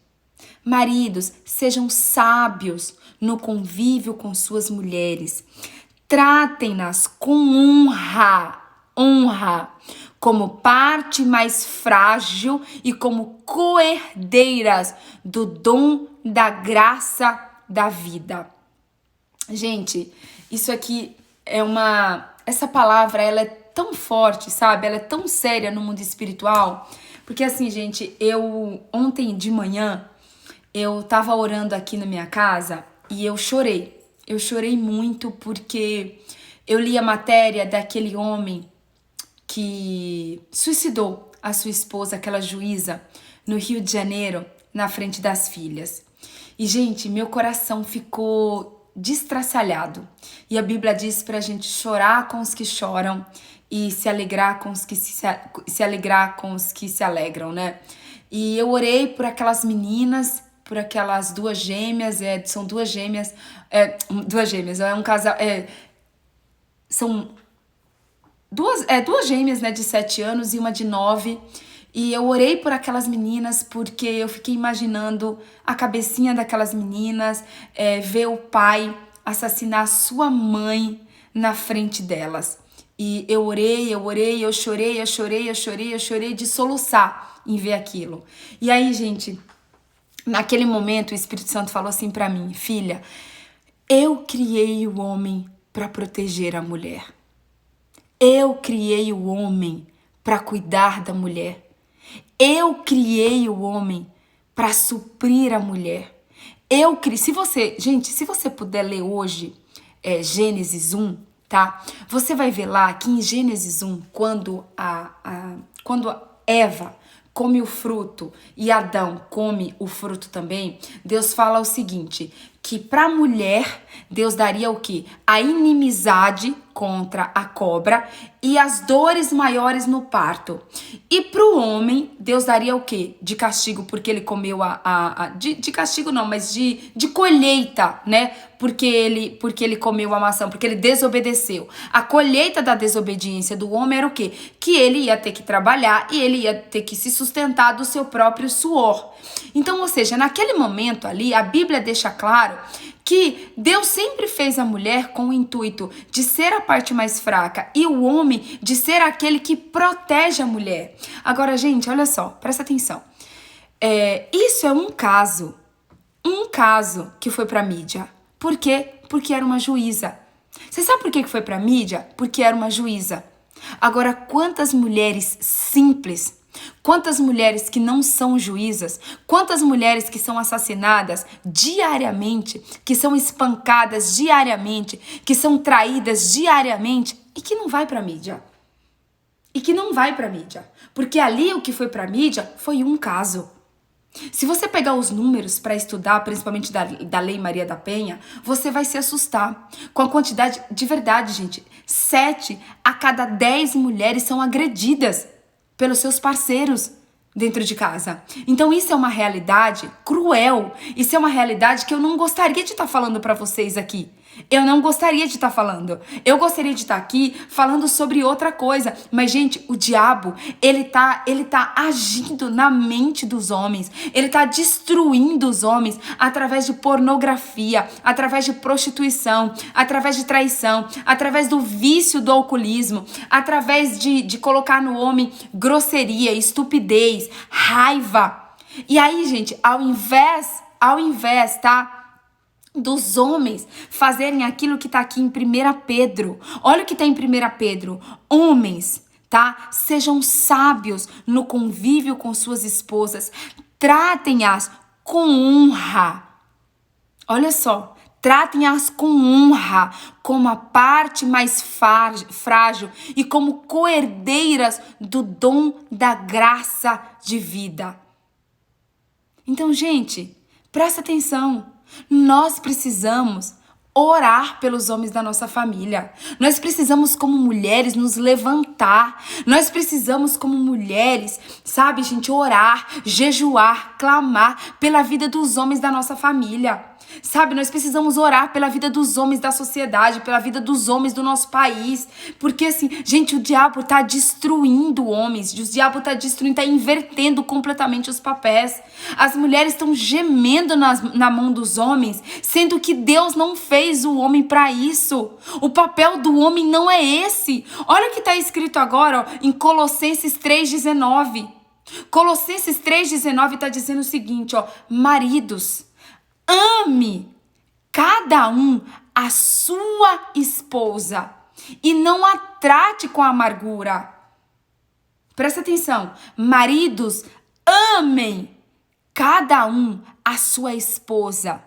Speaker 1: Maridos, sejam sábios no convívio com suas mulheres. Tratem-nas com honra, como parte mais frágil e como co-herdeiras do dom da graça da vida. Gente, isso aqui essa palavra, ela é tão forte, sabe? Ela é tão séria no mundo espiritual, porque assim, gente, ontem de manhã, eu tava orando aqui na minha casa e eu chorei. Eu chorei muito porque eu li a matéria daquele homem que suicidou a sua esposa, aquela juíza, no Rio de Janeiro, na frente das filhas. E, gente, meu coração ficou destraçalhado. E a Bíblia diz pra gente chorar com os que choram e se alegrar com os que se alegrar com os que se alegram, né? E eu orei por aquelas meninas, por aquelas duas gêmeas, são duas gêmeas, é um casal, são duas gêmeas, né, de 7 anos e uma de 9, e eu orei por aquelas meninas porque eu fiquei imaginando a cabecinha daquelas meninas, ver o pai assassinar sua mãe na frente delas. E eu orei, eu chorei de soluçar em ver aquilo. E aí, gente, naquele momento o Espírito Santo falou assim pra mim: filha, eu criei o homem para proteger a mulher. Eu criei o homem para cuidar da mulher. Eu criei o homem para suprir a mulher. Se você puder ler hoje Gênesis 1, tá? Você vai ver lá que em Gênesis 1, quando Eva come o fruto e Adão come o fruto também, Deus fala o seguinte, que para a mulher, Deus daria o quê? A inimizade contra a cobra e as dores maiores no parto. E para o homem, Deus daria o quê? De castigo, porque ele comeu de castigo não, mas de colheita, né? Porque ele comeu a maçã, porque ele desobedeceu. A colheita da desobediência do homem era o quê? Que ele ia ter que trabalhar e ele ia ter que se sustentar do seu próprio suor. Então, ou seja, naquele momento ali, a Bíblia deixa claro que Deus sempre fez a mulher com o intuito de ser a parte mais fraca e o homem de ser aquele que protege a mulher. Agora, gente, olha só, presta atenção. Isso é um caso que foi pra mídia. Por quê? Porque era uma juíza. Você sabe por que foi pra mídia? Porque era uma juíza. Agora, quantas mulheres simples, quantas mulheres que não são juízas, quantas mulheres que são assassinadas diariamente, que são espancadas diariamente, que são traídas diariamente e que não vai pra mídia. E que não vai pra mídia. Porque ali o que foi pra mídia foi um caso. Se você pegar os números para estudar, principalmente da Lei Maria da Penha, você vai se assustar com a quantidade, de verdade, gente, 7 a cada 10 mulheres são agredidas pelos seus parceiros dentro de casa. Então isso é uma realidade cruel, isso é uma realidade que eu não gostaria de estar falando para vocês aqui. Eu não gostaria de estar falando. Eu gostaria de estar aqui falando sobre outra coisa. Mas, gente, o diabo, ele tá agindo na mente dos homens. Ele tá destruindo os homens através de pornografia, através de prostituição, através de traição, através do vício do alcoolismo, através de colocar no homem grosseria, estupidez, raiva. E aí, gente, ao invés, tá? Dos homens fazerem aquilo que tá aqui em 1 Pedro. Olha o que tá em 1 Pedro. Homens, tá? Sejam sábios no convívio com suas esposas. Tratem-as com honra. Olha só. Tratem-as com honra, como a parte mais frágil e como coerdeiras do dom da graça de vida. Então, gente, presta atenção. Nós precisamos orar pelos homens da nossa família. Nós precisamos, como mulheres, nos levantar. Nós precisamos, como mulheres, sabe, gente, orar, jejuar, clamar pela vida dos homens da nossa família. Sabe, nós precisamos orar pela vida dos homens da sociedade, pela vida dos homens do nosso país. Porque assim, gente, o diabo tá destruindo homens, o diabo tá destruindo, tá invertendo completamente os papéis. As mulheres estão gemendo na mão dos homens, sendo que Deus não fez o homem para isso. O papel do homem não é esse. Olha o que tá escrito agora, ó, em Colossenses 3,19. Colossenses 3,19 tá dizendo o seguinte, ó, maridos, ame cada um a sua esposa e não a trate com amargura. Presta atenção. Maridos, amem cada um a sua esposa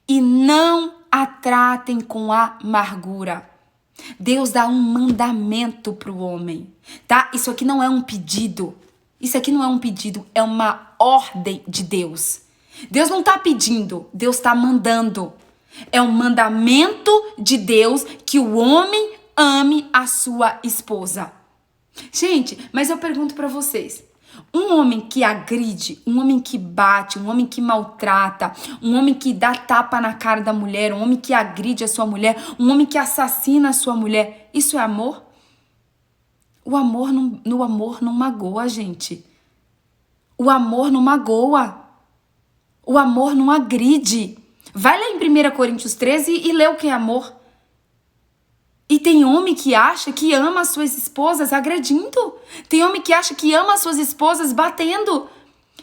Speaker 1: e não a tratem com amargura. Deus dá um mandamento para o homem, tá? Isso aqui não é um pedido. Isso aqui não é um pedido, é uma ordem de Deus. Deus não tá pedindo, Deus tá mandando. É um mandamento de Deus que o homem ame a sua esposa. Gente, mas eu pergunto pra vocês. Um homem que agride, um homem que bate, um homem que maltrata, um homem que dá tapa na cara da mulher, um homem que agride a sua mulher, um homem que assassina a sua mulher, isso é amor? O amor não magoa, gente. O amor não magoa. O amor não agride. Vai lá em 1 Coríntios 13 e lê o que é amor. E tem homem que acha que ama as suas esposas agredindo. Tem homem que acha que ama as suas esposas batendo.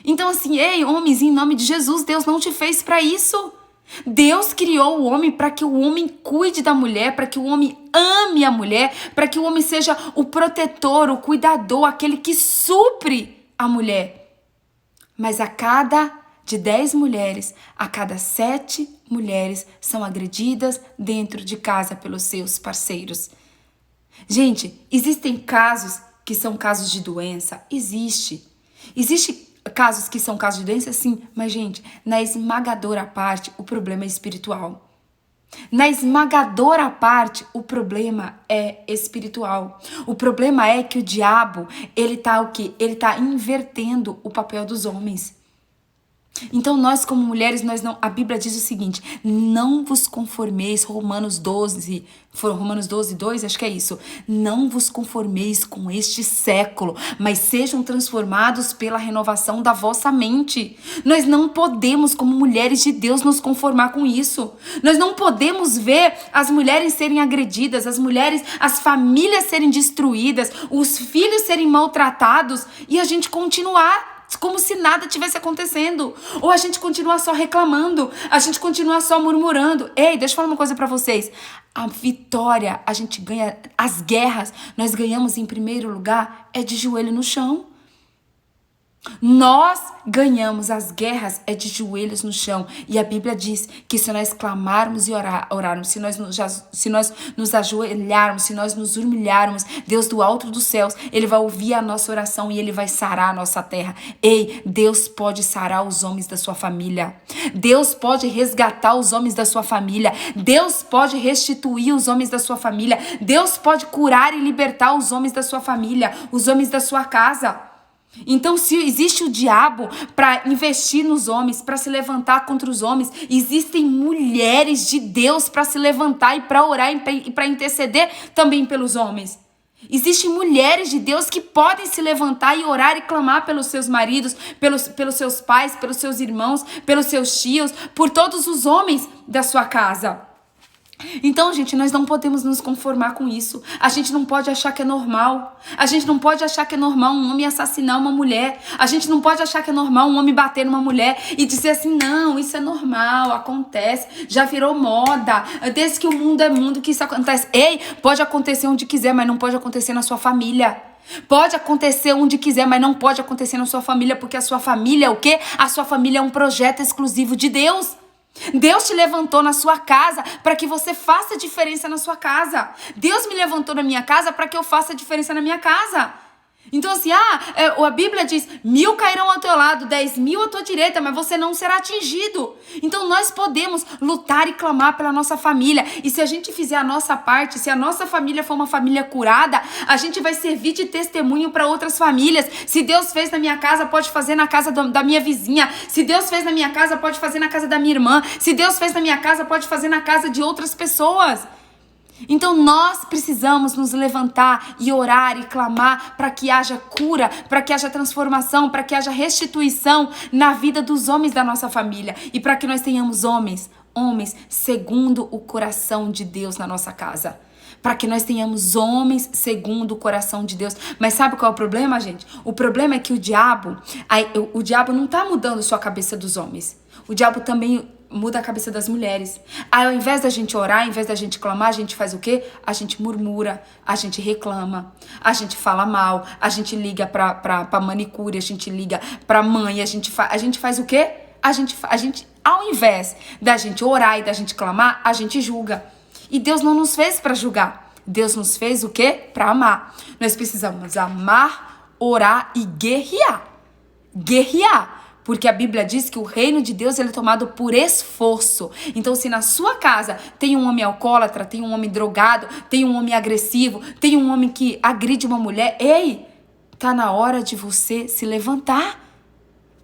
Speaker 1: Então assim, ei, homens, em nome de Jesus, Deus não te fez para isso. Deus criou o homem para que o homem cuide da mulher, para que o homem ame a mulher, para que o homem seja o protetor, o cuidador, aquele que supre a mulher. Mas de 10 mulheres, a cada 7 mulheres são agredidas dentro de casa pelos seus parceiros. Gente, existem casos que são casos de doença? Existe. Existe casos que são casos de doença? Sim. Mas, gente, na esmagadora parte, o problema é espiritual. Na esmagadora parte, o problema é espiritual. O problema é que o diabo, ele tá o quê? Ele tá invertendo o papel dos homens. Então nós como mulheres, a Bíblia diz o seguinte: não vos conformeis, Romanos 12, 2, acho que é isso. Não vos conformeis com este século, mas sejam transformados pela renovação da vossa mente. Nós não podemos, como mulheres de Deus, nos conformar com isso. Nós não podemos ver as mulheres serem agredidas, as famílias serem destruídas, os filhos serem maltratados e a gente continuar como se nada tivesse acontecendo. Ou a gente continua só reclamando, a gente continua só murmurando. Ei, deixa eu falar uma coisa pra vocês. A vitória, a gente ganha, as guerras, nós ganhamos em primeiro lugar, é de joelho no chão. Nós ganhamos as guerras é de joelhos no chão. E a Bíblia diz que se nós clamarmos e orarmos, se nós nos ajoelharmos, se nós nos humilharmos, Deus do alto dos céus, Ele vai ouvir a nossa oração e Ele vai sarar a nossa terra. Ei, Deus pode sarar os homens da sua família. Deus pode resgatar os homens da sua família. Deus pode restituir os homens da sua família. Deus pode curar e libertar os homens da sua família, os homens da sua casa. Então, se existe o diabo para investir nos homens, para se levantar contra os homens, existem mulheres de Deus para se levantar e para orar e para interceder também pelos homens. Existem mulheres de Deus que podem se levantar e orar e clamar pelos seus maridos, pelos seus pais, pelos seus irmãos, pelos seus tios, por todos os homens da sua casa. Então, gente, nós não podemos nos conformar com isso. A gente não pode achar que é normal. A gente não pode achar que é normal um homem assassinar uma mulher. A gente não pode achar que é normal um homem bater numa mulher e dizer assim, não, isso é normal, acontece, já virou moda, desde que o mundo é mundo que isso acontece. Ei, pode acontecer onde quiser, mas não pode acontecer na sua família. Pode acontecer onde quiser, mas não pode acontecer na sua família, porque a sua família é o quê? A sua família é um projeto exclusivo de Deus. Deus te levantou na sua casa para que você faça diferença na sua casa. Deus me levantou na minha casa para que eu faça diferença na minha casa. Então assim, a Bíblia diz, 1000 cairão ao teu lado, 10.000 à tua direita, mas você não será atingido. Então nós podemos lutar e clamar pela nossa família. E se a gente fizer a nossa parte, se a nossa família for uma família curada, a gente vai servir de testemunho para outras famílias. Se Deus fez na minha casa, pode fazer na casa da minha vizinha. Se Deus fez na minha casa, pode fazer na casa da minha irmã. Se Deus fez na minha casa, pode fazer na casa de outras pessoas. Então nós precisamos nos levantar e orar e clamar para que haja cura, para que haja transformação, para que haja restituição na vida dos homens da nossa família e para que nós tenhamos homens segundo o coração de Deus na nossa casa. Para que nós tenhamos homens segundo o coração de Deus. Mas sabe qual é o problema, gente? O problema é que o diabo não tá mudando só a cabeça dos homens. O diabo também muda a cabeça das mulheres. Aí, ao invés da gente orar, ao invés da gente clamar, a gente faz o quê? A gente murmura, a gente reclama, a gente fala mal, a gente liga pra manicure, a gente liga pra mãe, a gente faz o quê? A gente, ao invés da gente orar e da gente clamar, a gente julga. E Deus não nos fez para julgar. Deus nos fez o quê? Para amar. Nós precisamos amar, orar e guerrear. Guerrear. Porque a Bíblia diz que o reino de Deus ele é tomado por esforço. Então, se na sua casa tem um homem alcoólatra, tem um homem drogado, tem um homem agressivo, tem um homem que agride uma mulher, ei, tá na hora de você se levantar.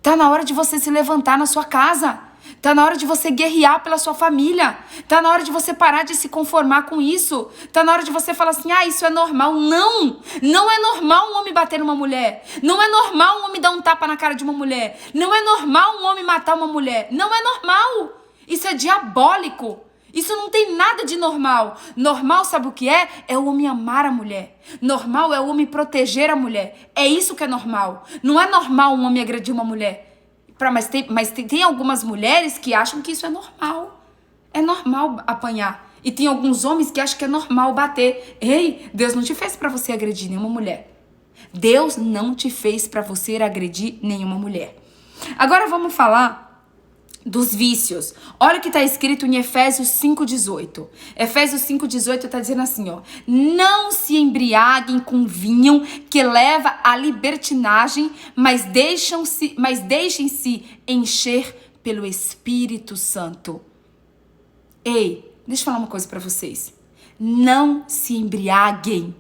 Speaker 1: Tá na hora de você se levantar na sua casa. Tá na hora de você guerrear pela sua família. Tá na hora de você parar de se conformar com isso. Tá na hora de você falar assim, isso é normal. Não! Não é normal um homem bater numa mulher. Não é normal um homem dar um tapa na cara de uma mulher. Não é normal um homem matar uma mulher. Não é normal. Isso é diabólico. Isso não tem nada de normal. Normal, sabe o que é? É o homem amar a mulher. Normal é o homem proteger a mulher. É isso que é normal. Não é normal um homem agredir uma mulher. Mas tem algumas mulheres que acham que isso é normal. É normal apanhar. E tem alguns homens que acham que é normal bater. Ei, Deus não te fez para você agredir nenhuma mulher. Deus não te fez para você agredir nenhuma mulher. Agora vamos falar dos vícios. Olha o que está escrito em Efésios 5,18. Efésios 5,18 está dizendo assim, ó. Não se embriaguem com vinho que leva à libertinagem, mas deixem-se encher pelo Espírito Santo. Ei, deixa eu falar uma coisa para vocês. Não se embriaguem.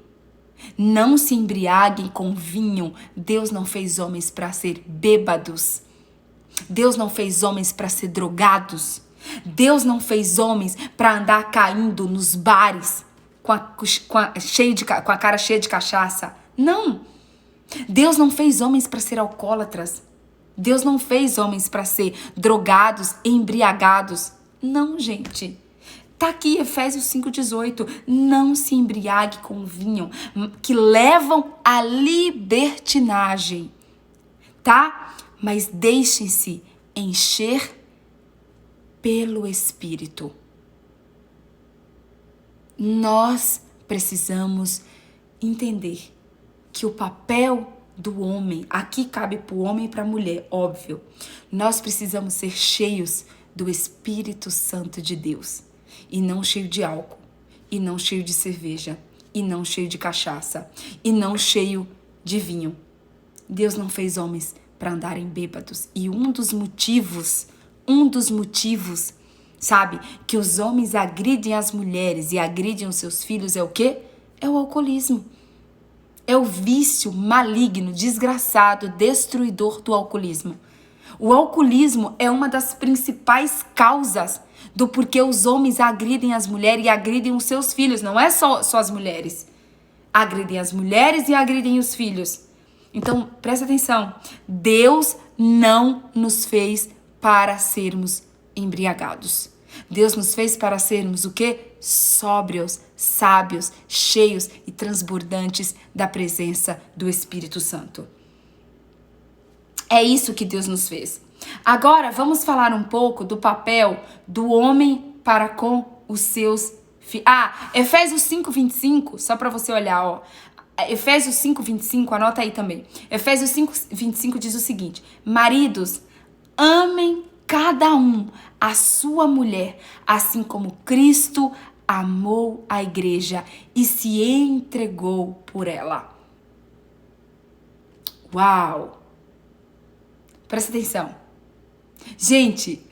Speaker 1: Não se embriaguem com vinho. Deus não fez homens para ser bêbados. Deus não fez homens para ser drogados. Deus não fez homens para andar caindo nos bares com a cara cheia de cachaça. Não. Deus não fez homens para ser alcoólatras. Deus não fez homens para ser drogados, embriagados. Não, gente. Tá aqui Efésios 5,18. Não se embriague com vinho que levam à libertinagem. Tá? Mas deixem-se encher pelo Espírito. Nós precisamos entender que o papel do homem, aqui cabe para o homem e para a mulher, óbvio. Nós precisamos ser cheios do Espírito Santo de Deus. E não cheio de álcool, e não cheio de cerveja, e não cheio de cachaça, e não cheio de vinho. Deus não fez homens para andarem bêbados. E um dos motivos, sabe, que os homens agridem as mulheres e agridem os seus filhos é o quê? É o alcoolismo. É o vício maligno, desgraçado, destruidor do alcoolismo. O alcoolismo é uma das principais causas do porquê os homens agridem as mulheres e agridem os seus filhos. Não é só as mulheres. Agridem as mulheres e agridem os filhos. Então, presta atenção. Deus não nos fez para sermos embriagados. Deus nos fez para sermos o quê? Sóbrios, sábios, cheios e transbordantes da presença do Espírito Santo. É isso que Deus nos fez. Agora, vamos falar um pouco do papel do homem para com os seus filhos. Efésios 5,25, só para você olhar, ó. Efésios 5,25, anota aí também. Efésios 5,25 diz o seguinte: maridos, amem cada um a sua mulher, assim como Cristo amou a igreja e se entregou por ela. Uau! Presta atenção. Gente,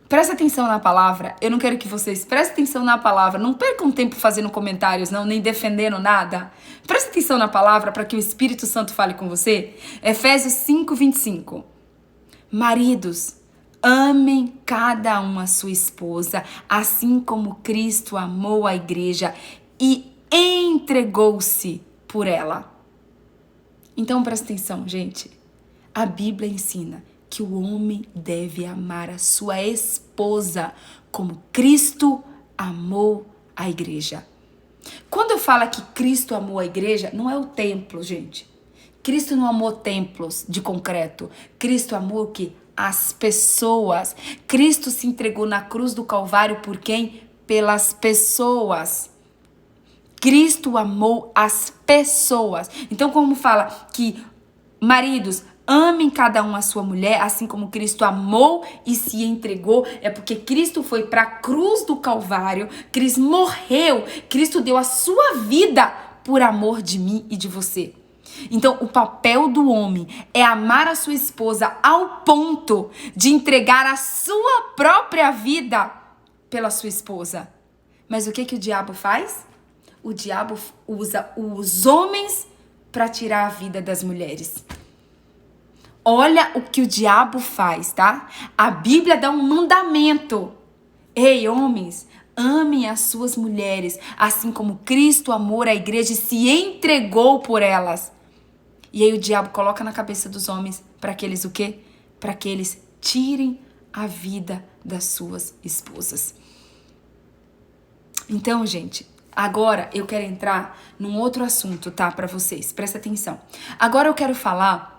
Speaker 1: presta atenção na palavra. Eu não quero que vocês prestem atenção na palavra. Não percam tempo fazendo comentários, não, nem defendendo nada. Presta atenção na palavra para que o Espírito Santo fale com você. Efésios 5,25. Maridos, amem cada um a sua esposa, assim como Cristo amou a igreja e entregou-se por ela. Então presta atenção, gente. A Bíblia ensina que o homem deve amar a sua esposa como Cristo amou a igreja. Quando eu falo que Cristo amou a igreja, não é o templo, gente. Cristo não amou templos de concreto. Cristo amou o quê? As pessoas. Cristo se entregou na cruz do Calvário por quem? Pelas pessoas. Cristo amou as pessoas. Então, como fala que maridos, amem cada um a sua mulher, assim como Cristo amou e se entregou, é porque Cristo foi para a cruz do Calvário, Cristo morreu, Cristo deu a sua vida por amor de mim e de você. Então, o papel do homem é amar a sua esposa ao ponto de entregar a sua própria vida pela sua esposa. Mas o que o diabo faz? O diabo usa os homens para tirar a vida das mulheres. Olha o que o diabo faz, tá? A Bíblia dá um mandamento. Ei, homens, amem as suas mulheres, assim como Cristo amou a igreja e se entregou por elas. E aí o diabo coloca na cabeça dos homens para que eles o quê? Para que eles tirem a vida das suas esposas. Então, gente, agora eu quero entrar num outro assunto, tá? Para vocês, presta atenção. Agora eu quero falar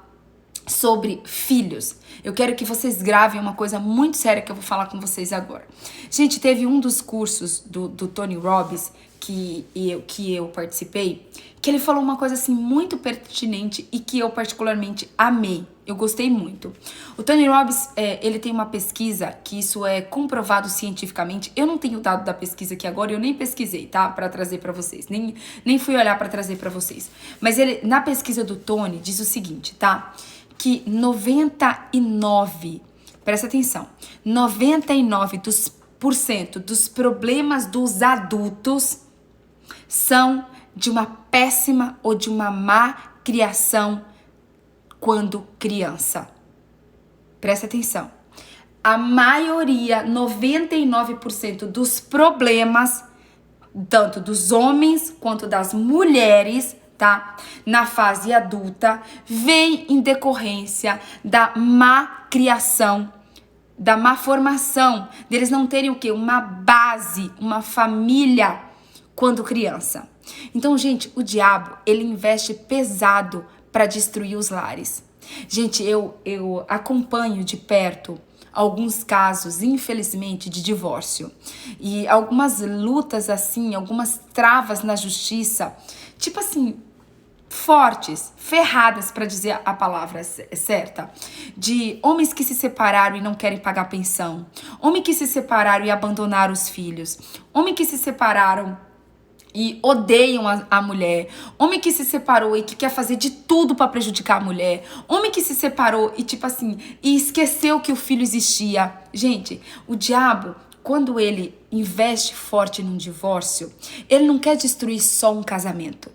Speaker 1: sobre filhos. Eu quero que vocês gravem uma coisa muito séria que eu vou falar com vocês agora. Gente, teve um dos cursos do Tony Robbins que eu participei, que ele falou uma coisa assim muito pertinente e que eu particularmente amei.
Speaker 2: Eu gostei muito. O Tony Robbins, ele tem uma pesquisa que isso é comprovado cientificamente. Eu não tenho o dado da pesquisa aqui agora, eu nem pesquisei, tá? Pra trazer pra vocês. Nem fui olhar pra trazer pra vocês. Mas ele, na pesquisa do Tony, diz o seguinte, tá? Que 99, presta atenção, 99% dos problemas dos adultos são de uma péssima ou de uma má criação quando criança. Presta atenção. A maioria, 99% dos problemas, tanto dos homens quanto das mulheres, tá? Na fase adulta, vem em decorrência da má criação, da má formação, deles não terem o quê? Uma base, uma família quando criança. Então, gente, o diabo, ele investe pesado para destruir os lares. Gente, eu acompanho de perto alguns casos, infelizmente, de divórcio. E algumas lutas assim, algumas travas na justiça, tipo assim, fortes, ferradas, para dizer a palavra certa, de homens que se separaram e não querem pagar pensão, homens que se separaram e abandonaram os filhos, homens que se separaram e odeiam a mulher, homem que se separou e que quer fazer de tudo pra prejudicar a mulher, homem que se separou e tipo assim, e esqueceu que o filho existia. Gente, o diabo, quando ele investe forte num divórcio, ele não quer destruir só um casamento.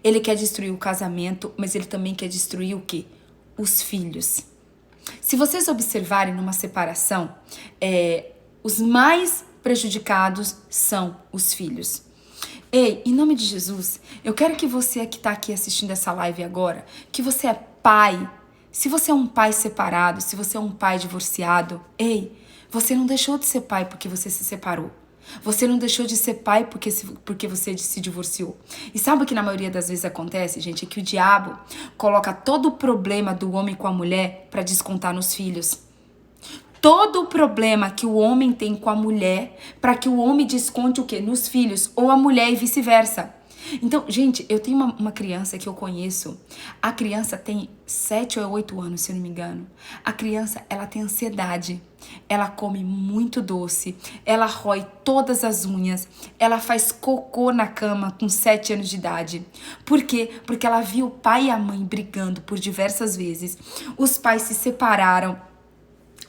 Speaker 2: Ele quer destruir o casamento, mas ele também quer destruir o quê? Os filhos. Se vocês observarem numa separação, os mais prejudicados são os filhos. Ei, em nome de Jesus, eu quero que você que está aqui assistindo essa live agora, que você é pai, se você é um pai separado, se você é um pai divorciado, ei, você não deixou de ser pai porque você se separou. Você não deixou de ser pai porque você se divorciou. E sabe o que na maioria das vezes acontece, gente? É que o diabo coloca todo o problema do homem com a mulher para descontar nos filhos. Todo o problema que o homem tem com a mulher, para que o homem desconte o quê? Nos filhos, ou a mulher e vice-versa. Então, gente, eu tenho uma criança que eu conheço. A criança tem 7 ou 8 anos, se eu não me engano. A criança, ela tem ansiedade. Ela come muito doce. Ela rói todas as unhas. Ela faz cocô na cama com 7 anos de idade. Por quê? Porque ela viu o pai e a mãe brigando por diversas vezes. Os pais se separaram.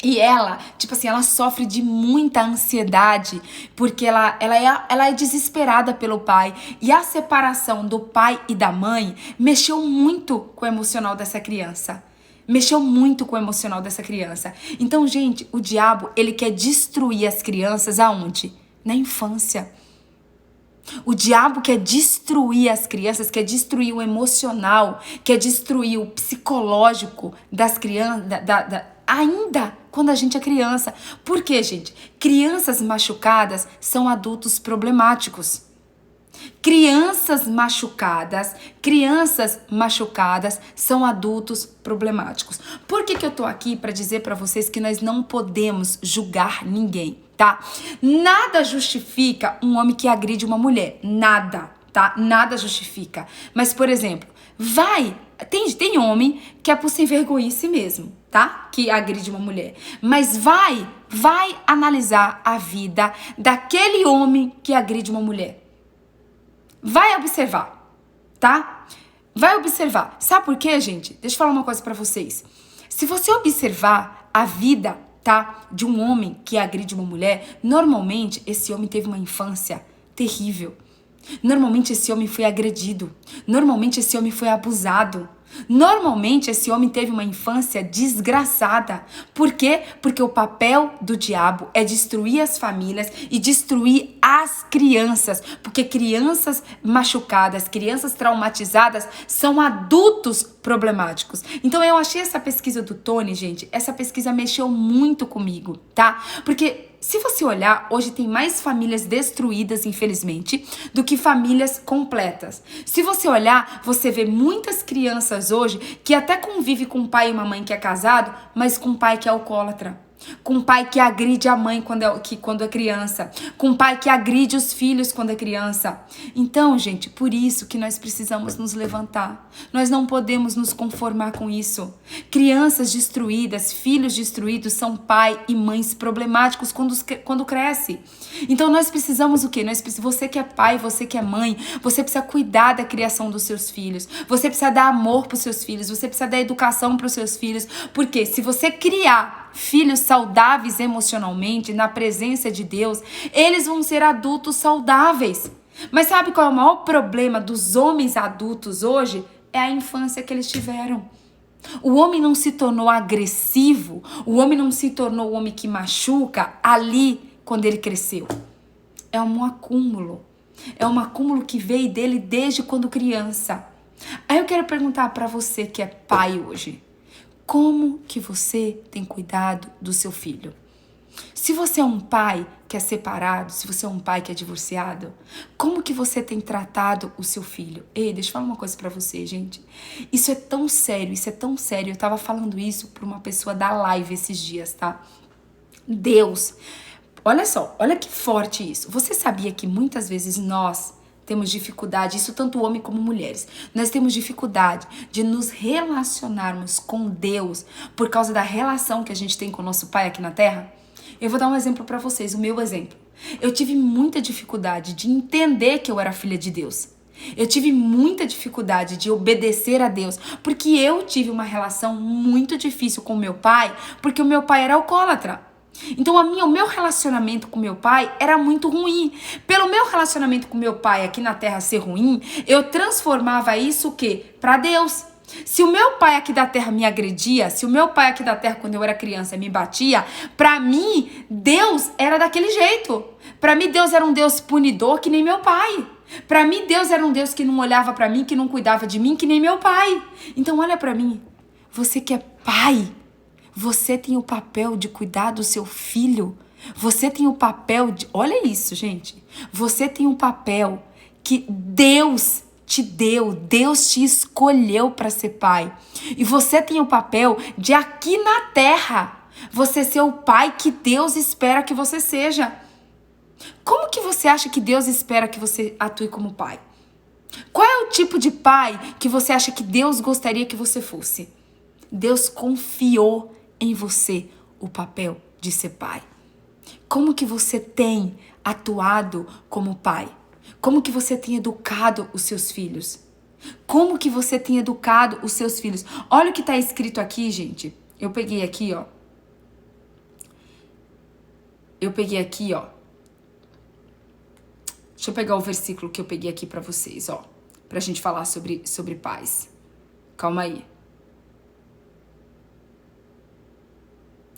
Speaker 2: E ela, tipo assim, ela sofre de muita ansiedade, porque ela é desesperada pelo pai. E a separação do pai e da mãe mexeu muito com o emocional dessa criança. Mexeu muito com o emocional dessa criança. Então, gente, o diabo, ele quer destruir as crianças aonde? Na infância. O diabo quer destruir as crianças, quer destruir o emocional, quer destruir o psicológico das crianças, ainda quando a gente é criança. Por quê, gente? Crianças machucadas são adultos problemáticos. Crianças machucadas são adultos problemáticos. Por que eu tô aqui para dizer para vocês que nós não podemos julgar ninguém, tá? Nada justifica um homem que agride uma mulher, nada, tá? Nada justifica. Mas, por exemplo, tem homem que é por sem vergonhice mesmo, tá? Que agride uma mulher. Mas vai analisar a vida daquele homem que agride uma mulher. Vai observar, tá? Vai observar. Sabe por quê, gente? Deixa eu falar uma coisa pra vocês. Se você observar a vida, tá, de um homem que agride uma mulher, normalmente esse homem teve uma infância terrível. Normalmente esse homem foi agredido. Normalmente esse homem foi abusado. Normalmente esse homem teve uma infância desgraçada. Por quê? Porque o papel do diabo é destruir as famílias e destruir as crianças. Porque crianças machucadas, crianças traumatizadas são adultos problemáticos. Então eu achei essa pesquisa do Tony, gente, essa pesquisa mexeu muito comigo, tá? Porque se você olhar, hoje tem mais famílias destruídas, infelizmente, do que famílias completas. Se você olhar, você vê muitas crianças hoje que até convivem com um pai e uma mãe que é casado, mas com um pai que é alcoólatra. com um pai que agride a mãe quando é criança, com um pai que agride os filhos quando é criança. Então, gente, por isso que nós precisamos nos levantar. Nós não podemos nos conformar com isso. Crianças destruídas, filhos destruídos são pai e mães problemáticos quando cresce. Então nós precisamos o quê? Você que é pai, você que é mãe, você precisa cuidar da criação dos seus filhos. Você precisa dar amor para os seus filhos, você precisa dar educação para os seus filhos. Porque se você criar filhos saudáveis emocionalmente, na presença de Deus, eles vão ser adultos saudáveis. Mas sabe qual é o maior problema dos homens adultos hoje? É a infância que eles tiveram. O homem não se tornou agressivo, o homem não se tornou o homem que machuca ali quando ele cresceu. É um acúmulo. É um acúmulo que veio dele desde quando criança. Aí eu quero perguntar para você que é pai hoje. Como que você tem cuidado do seu filho? Se você é um pai que é separado, se você é um pai que é divorciado, como que você tem tratado o seu filho? Ei, deixa eu falar uma coisa pra você, gente. Isso é tão sério, isso é tão sério. Eu tava falando isso pra uma pessoa da live esses dias, tá? Deus, olha só, olha que forte isso. Você sabia que muitas vezes nós temos dificuldade, isso tanto homem como mulheres, nós temos dificuldade de nos relacionarmos com Deus por causa da relação que a gente tem com o nosso pai aqui na terra? Eu vou dar um exemplo pra vocês, o meu exemplo. Eu tive muita dificuldade de entender que eu era filha de Deus. Eu tive muita dificuldade de obedecer a Deus, porque eu tive uma relação muito difícil com o meu pai, porque o meu pai era alcoólatra. Então o meu relacionamento com meu pai era muito ruim. Pelo meu relacionamento com meu pai aqui na terra ser ruim, eu transformava isso o quê? Pra Deus. Se o meu pai aqui da terra me agredia, se o meu pai aqui da terra quando eu era criança me batia, pra mim Deus era daquele jeito. Pra mim Deus era um Deus punidor que nem meu pai. Pra mim Deus era um Deus que não olhava pra mim, que não cuidava de mim, que nem meu pai. Então olha pra mim, você que é pai, você tem o papel de cuidar do seu filho. Você tem o papel de... Olha isso, gente. Você tem um papel que Deus te deu. Deus te escolheu para ser pai. E você tem o papel de aqui na terra você ser o pai que Deus espera que você seja. Como que você acha que Deus espera que você atue como pai? Qual é o tipo de pai que você acha que Deus gostaria que você fosse? Deus confiou em você o papel de ser pai. Como que você tem atuado como pai? Como que você tem educado os seus filhos? Como que você tem educado os seus filhos? Olha o que está escrito aqui, gente. Eu peguei aqui, ó. Deixa eu pegar o versículo que eu peguei aqui para vocês, ó. Pra gente falar sobre pais. Calma aí.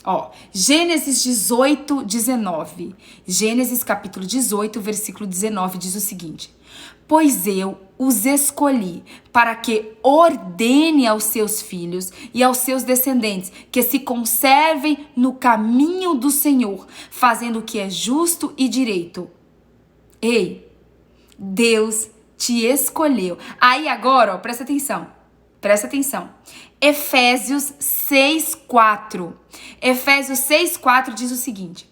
Speaker 2: Ó, Gênesis 18, 19. Gênesis capítulo 18, versículo 19 diz o seguinte: pois eu os escolhi para que ordene aos seus filhos e aos seus descendentes que se conservem no caminho do Senhor, fazendo o que é justo e direito. Ei, Deus te escolheu. Aí agora, ó, presta atenção. Efésios 6:4. Efésios 6:4 diz o seguinte: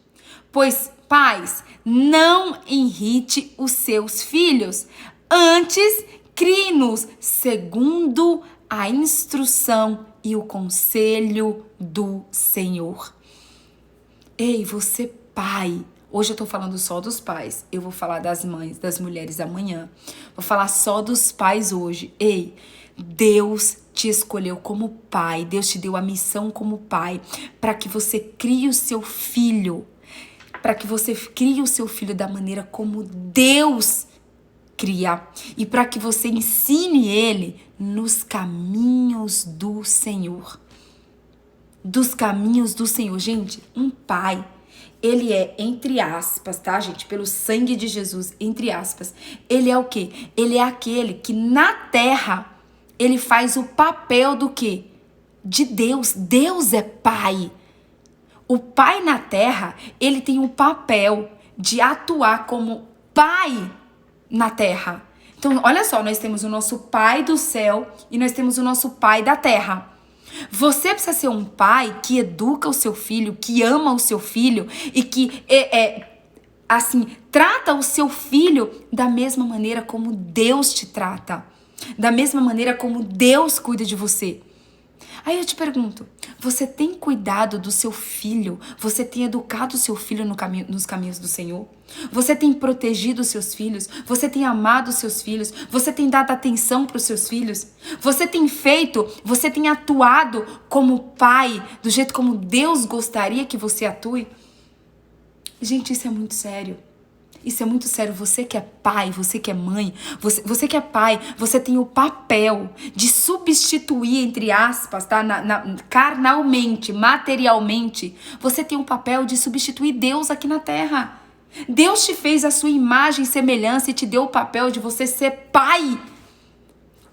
Speaker 2: pois, pais, não irrite os seus filhos, antes crie-nos segundo a instrução e o conselho do Senhor. Ei, você pai, hoje eu tô falando só dos pais, eu vou falar das mães, das mulheres amanhã. Vou falar só dos pais hoje. Ei, Deus te escolheu como pai, Deus te deu a missão como pai, para que você crie o seu filho, da maneira como Deus cria, e para que você ensine ele nos caminhos do Senhor. Dos caminhos do Senhor. Gente, um pai, ele é, entre aspas, tá, gente? Pelo sangue de Jesus, entre aspas, ele é o quê? Ele é aquele que na terra ele faz o papel do quê? De Deus. Deus é pai. O pai na terra, ele tem o papel de atuar como pai na terra. Então, olha só, nós temos o nosso pai do céu e nós temos o nosso pai da terra. Você precisa ser um pai que educa o seu filho, que ama o seu filho e que assim, trata o seu filho da mesma maneira como Deus te trata, da mesma maneira como Deus cuida de você. Aí eu te pergunto, você tem cuidado do seu filho? Você tem educado o seu filho nos caminhos do Senhor? Você tem protegido os seus filhos? Você tem amado os seus filhos? Você tem dado atenção para os seus filhos? Você tem atuado como pai, do jeito como Deus gostaria que você atue? Gente, isso é muito sério. Isso é muito sério. Você que é pai, você que é mãe, você que é pai, você tem o papel de substituir, entre aspas, tá? Carnalmente, materialmente, você tem o papel de substituir Deus aqui na terra. Deus te fez a sua imagem e semelhança e te deu o papel de você ser pai.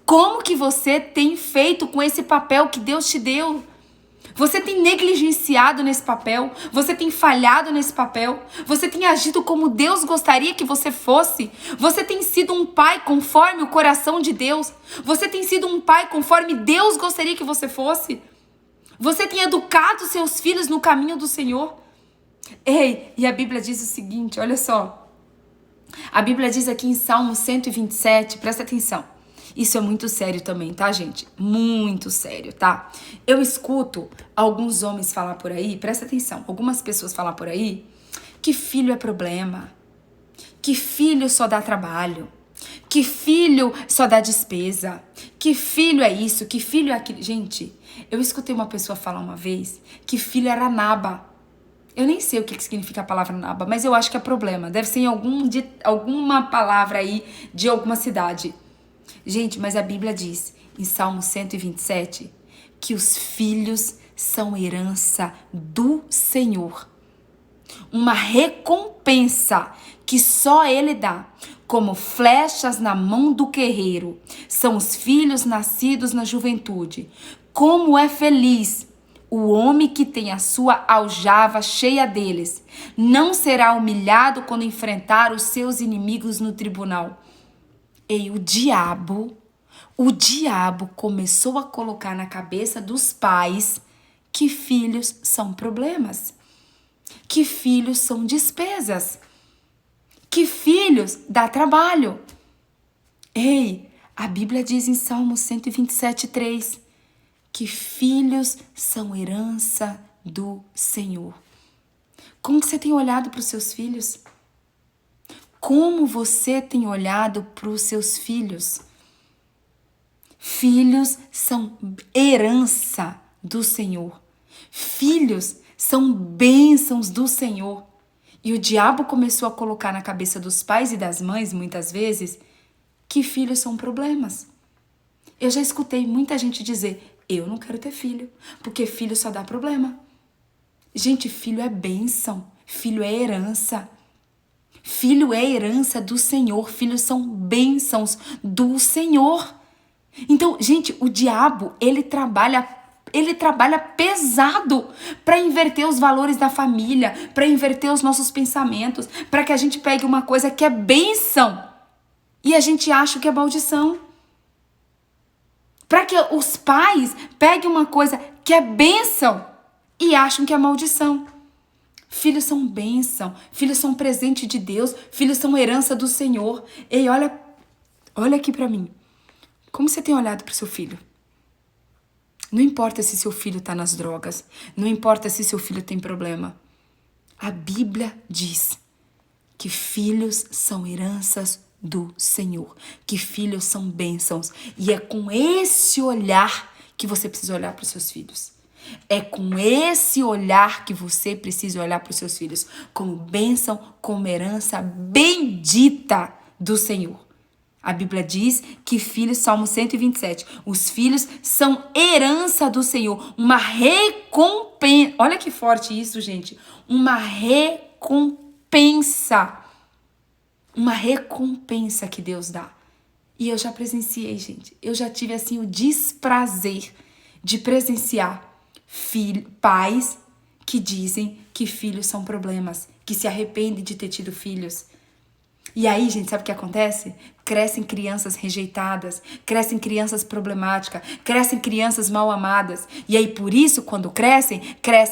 Speaker 2: Como que você tem feito com esse papel que Deus te deu? Você tem negligenciado nesse papel? Você tem falhado nesse papel? Você tem agido como Deus gostaria que você fosse? Você tem sido um pai conforme o coração de Deus? Você tem sido um pai conforme Deus gostaria que você fosse? Você tem educado seus filhos no caminho do Senhor? Ei, e a Bíblia diz o seguinte, olha só. A Bíblia diz aqui em Salmo 127, presta atenção. Isso é muito sério também, tá, gente? Muito sério, tá? Eu escuto alguns homens falar por aí, presta atenção, algumas pessoas falar por aí que filho é problema, que filho só dá trabalho, que filho só dá despesa, que filho é isso, que filho é aquilo. Gente, eu escutei uma pessoa falar uma vez que filho era naba. Eu nem sei o que significa a palavra naba, mas eu acho que é problema. Deve ser em alguma palavra aí de alguma cidade. Gente, mas a Bíblia diz, em Salmo 127, que os filhos são herança do Senhor. Uma recompensa que só Ele dá, como flechas na mão do guerreiro. São os filhos nascidos na juventude. Como é feliz o homem que tem a sua aljava cheia deles. Não será humilhado quando enfrentar os seus inimigos no tribunal. E o diabo começou a colocar na cabeça dos pais que filhos são problemas, que filhos são despesas, que filhos dá trabalho. Ei, a Bíblia diz em Salmo 127:3 que filhos são herança do Senhor. Como que você tem olhado para os seus filhos? Como você tem olhado para os seus filhos? Filhos são herança do Senhor. Filhos são bênçãos do Senhor. E o diabo começou a colocar na cabeça dos pais e das mães, muitas vezes, que filhos são problemas. Eu já escutei muita gente dizer, eu não quero ter filho, porque filho só dá problema. Gente, filho é bênção, filho é herança. Filho é herança do Senhor, filhos são bênçãos do Senhor. Então, gente, o diabo, ele trabalha pesado para inverter os valores da família, para inverter os nossos pensamentos, para que a gente pegue uma coisa que é bênção e a gente acha que é maldição. Para que os pais peguem uma coisa que é bênção e acham que é maldição. Filhos são bênção, filhos são presente de Deus, filhos são herança do Senhor. Ei, olha aqui pra mim. Como você tem olhado pro seu filho? Não importa se seu filho tá nas drogas, não importa se seu filho tem problema. A Bíblia diz que filhos são heranças do Senhor, que filhos são bênçãos. E é com esse olhar que você precisa olhar pros seus filhos. É com esse olhar que você precisa olhar para os seus filhos, como bênção, como herança bendita do Senhor. A Bíblia diz que filhos, Salmo 127, os filhos são herança do Senhor, uma recompensa. Olha que forte isso, gente. Uma recompensa. Uma recompensa que Deus dá. E eu já presenciei, gente. Eu já tive, assim, o desprazer de presenciar pais que dizem que filhos são problemas, que se arrependem de ter tido filhos. E aí, gente, sabe o que acontece? Crescem crianças rejeitadas, crescem crianças problemáticas, crescem crianças mal amadas. E aí, por isso, quando crescem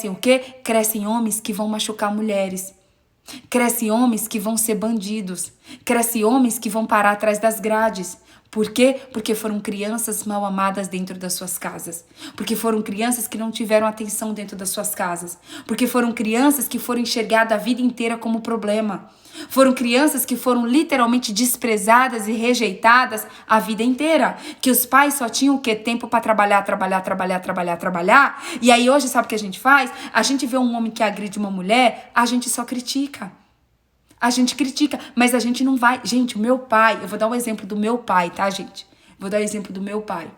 Speaker 2: o quê? Crescem homens que vão machucar mulheres. Crescem homens que vão ser bandidos. Crescem homens que vão parar atrás das grades. Por quê? Porque foram crianças mal amadas dentro das suas casas. Porque foram crianças que não tiveram atenção dentro das suas casas. Porque foram crianças que foram enxergadas a vida inteira como problema. Foram crianças que foram literalmente desprezadas e rejeitadas a vida inteira. Que os pais só tinham o quê? Tempo para trabalhar. E aí hoje, sabe o que a gente faz? A gente vê um homem que agride uma mulher, a gente só critica. A gente critica, mas a gente não vai... Gente, o meu pai... Eu vou dar um exemplo do meu pai, tá, gente? Vou dar um exemplo do meu pai.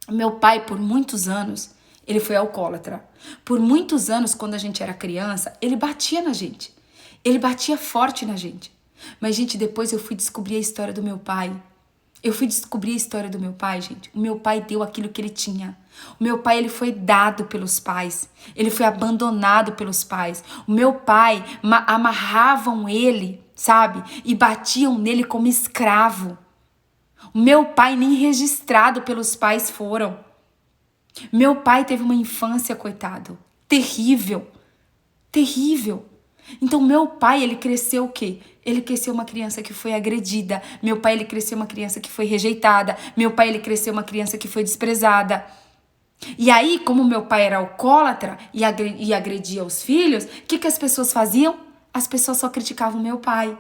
Speaker 2: O meu pai, por muitos anos, ele foi alcoólatra. Por muitos anos, quando a gente era criança, ele batia na gente. Ele batia forte na gente. Mas, gente, depois eu fui descobrir a história do meu pai. Eu fui descobrir a história do meu pai, gente. O meu pai deu aquilo que ele tinha. O meu pai, ele foi dado pelos pais. Ele foi abandonado pelos pais. O meu pai, amarravam ele, sabe? E batiam nele como escravo. O meu pai nem registrado pelos pais foram. Meu pai teve uma infância, coitado, terrível. Terrível. Então, meu pai, ele cresceu o quê? Ele cresceu uma criança que foi agredida. Meu pai, ele cresceu uma criança que foi rejeitada. Meu pai, ele cresceu uma criança que foi desprezada. E aí, como meu pai era alcoólatra e agredia os filhos, o que as pessoas faziam? As pessoas só criticavam meu pai.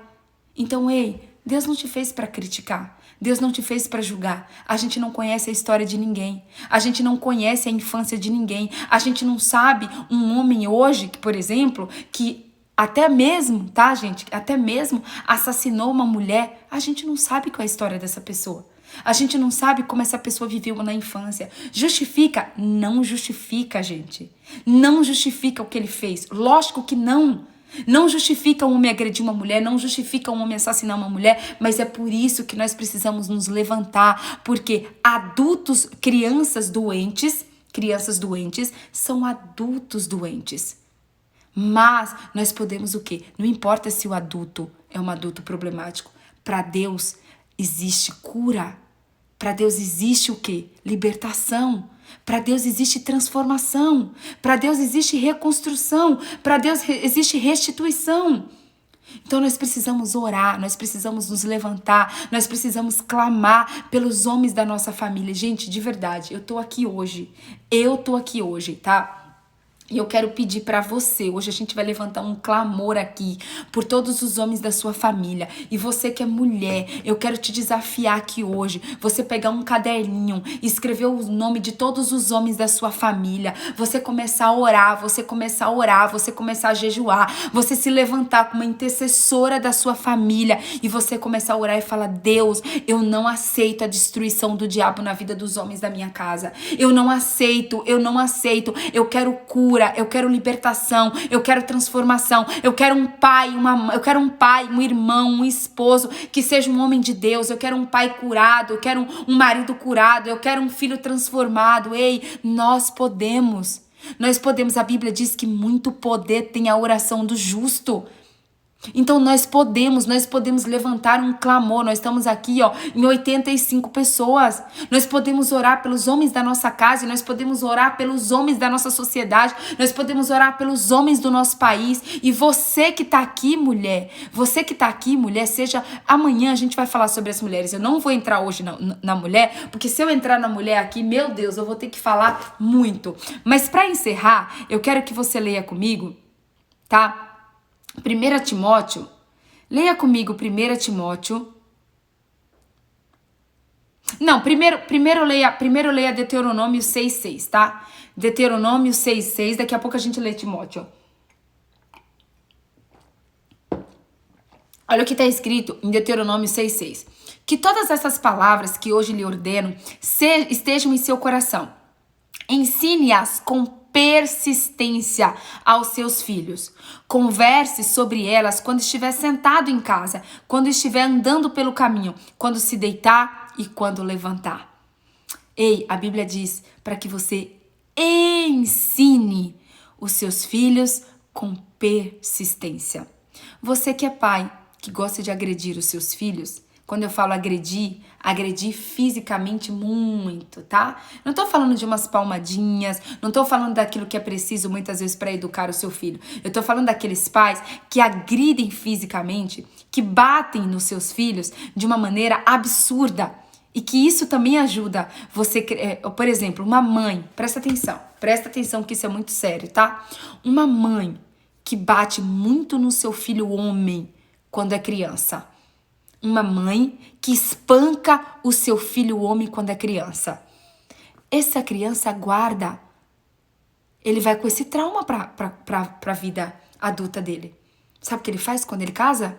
Speaker 2: Então, ei, Deus não te fez para criticar. Deus não te fez para julgar. A gente não conhece a história de ninguém. A gente não conhece a infância de ninguém. A gente não sabe um homem hoje, por exemplo, que até mesmo, tá, gente? Até mesmo assassinou uma mulher. A gente não sabe qual é a história dessa pessoa. A gente não sabe como essa pessoa viveu na infância. Justifica? Não justifica, gente. Não justifica o que ele fez. Lógico que não. Não justifica um homem agredir uma mulher, não justifica um homem assassinar uma mulher, mas é por isso que nós precisamos nos levantar, porque adultos, crianças doentes são adultos doentes. Mas nós podemos o quê? Não importa se o adulto é um adulto problemático. Para Deus existe cura. Para Deus existe o quê? Libertação. Para Deus existe transformação. Para Deus existe reconstrução. Para Deus existe restituição. Então nós precisamos orar, nós precisamos nos levantar, nós precisamos clamar pelos homens da nossa família. Gente, de verdade, eu tô aqui hoje, tá? E eu quero pedir pra você, hoje a gente vai levantar um clamor aqui por todos os homens da sua família. E você que é mulher, eu quero te desafiar aqui hoje, você pegar um caderninho, escrever o nome de todos os homens da sua família, você começar a orar, você começar a jejuar, você se levantar como uma intercessora da sua família e você começar a orar e falar: Deus, eu não aceito a destruição do diabo na vida dos homens da minha casa. Eu não aceito, eu quero cura. Eu quero libertação, eu quero transformação, eu quero um pai, um irmão, um esposo que seja um homem de Deus, eu quero um pai curado, eu quero um marido curado, eu quero um filho transformado. Ei, nós podemos, a Bíblia diz que muito poder tem a oração do justo. Então nós podemos levantar um clamor. Nós estamos aqui, em 85 pessoas. Nós podemos orar pelos homens da nossa casa, nós podemos orar pelos homens da nossa sociedade, nós podemos orar pelos homens do nosso país. E você que tá aqui, mulher, seja amanhã a gente vai falar sobre as mulheres. Eu não vou entrar hoje na mulher, porque se eu entrar na mulher aqui, meu Deus, eu vou ter que falar muito. Mas para encerrar, eu quero que você leia comigo, tá? 1 Timóteo, leia comigo 1 Timóteo. Não, primeiro leia Deuteronômio 6:6, tá? Deuteronômio 6:6, daqui a pouco a gente lê Timóteo. Olha o que está escrito em Deuteronômio 6:6. Que todas essas palavras que hoje lhe ordeno estejam em seu coração. Ensine-as com persistência aos seus filhos. Converse sobre elas quando estiver sentado em casa, quando estiver andando pelo caminho, quando se deitar e quando levantar. Ei, a Bíblia diz para que você ensine os seus filhos com persistência. Você que é pai, que gosta de agredir os seus filhos, quando eu falo agredir fisicamente muito, tá? Não tô falando de umas palmadinhas, não tô falando daquilo que é preciso muitas vezes para educar o seu filho. Eu tô falando daqueles pais que agridem fisicamente, que batem nos seus filhos de uma maneira absurda. E que isso também ajuda você, por exemplo, uma mãe, presta atenção que isso é muito sério, tá? Uma mãe que bate muito no seu filho homem quando é criança. Uma mãe que espanca o seu filho homem quando é criança. Essa criança guarda, ele vai com esse trauma pra vida adulta dele. Sabe o que ele faz quando ele casa?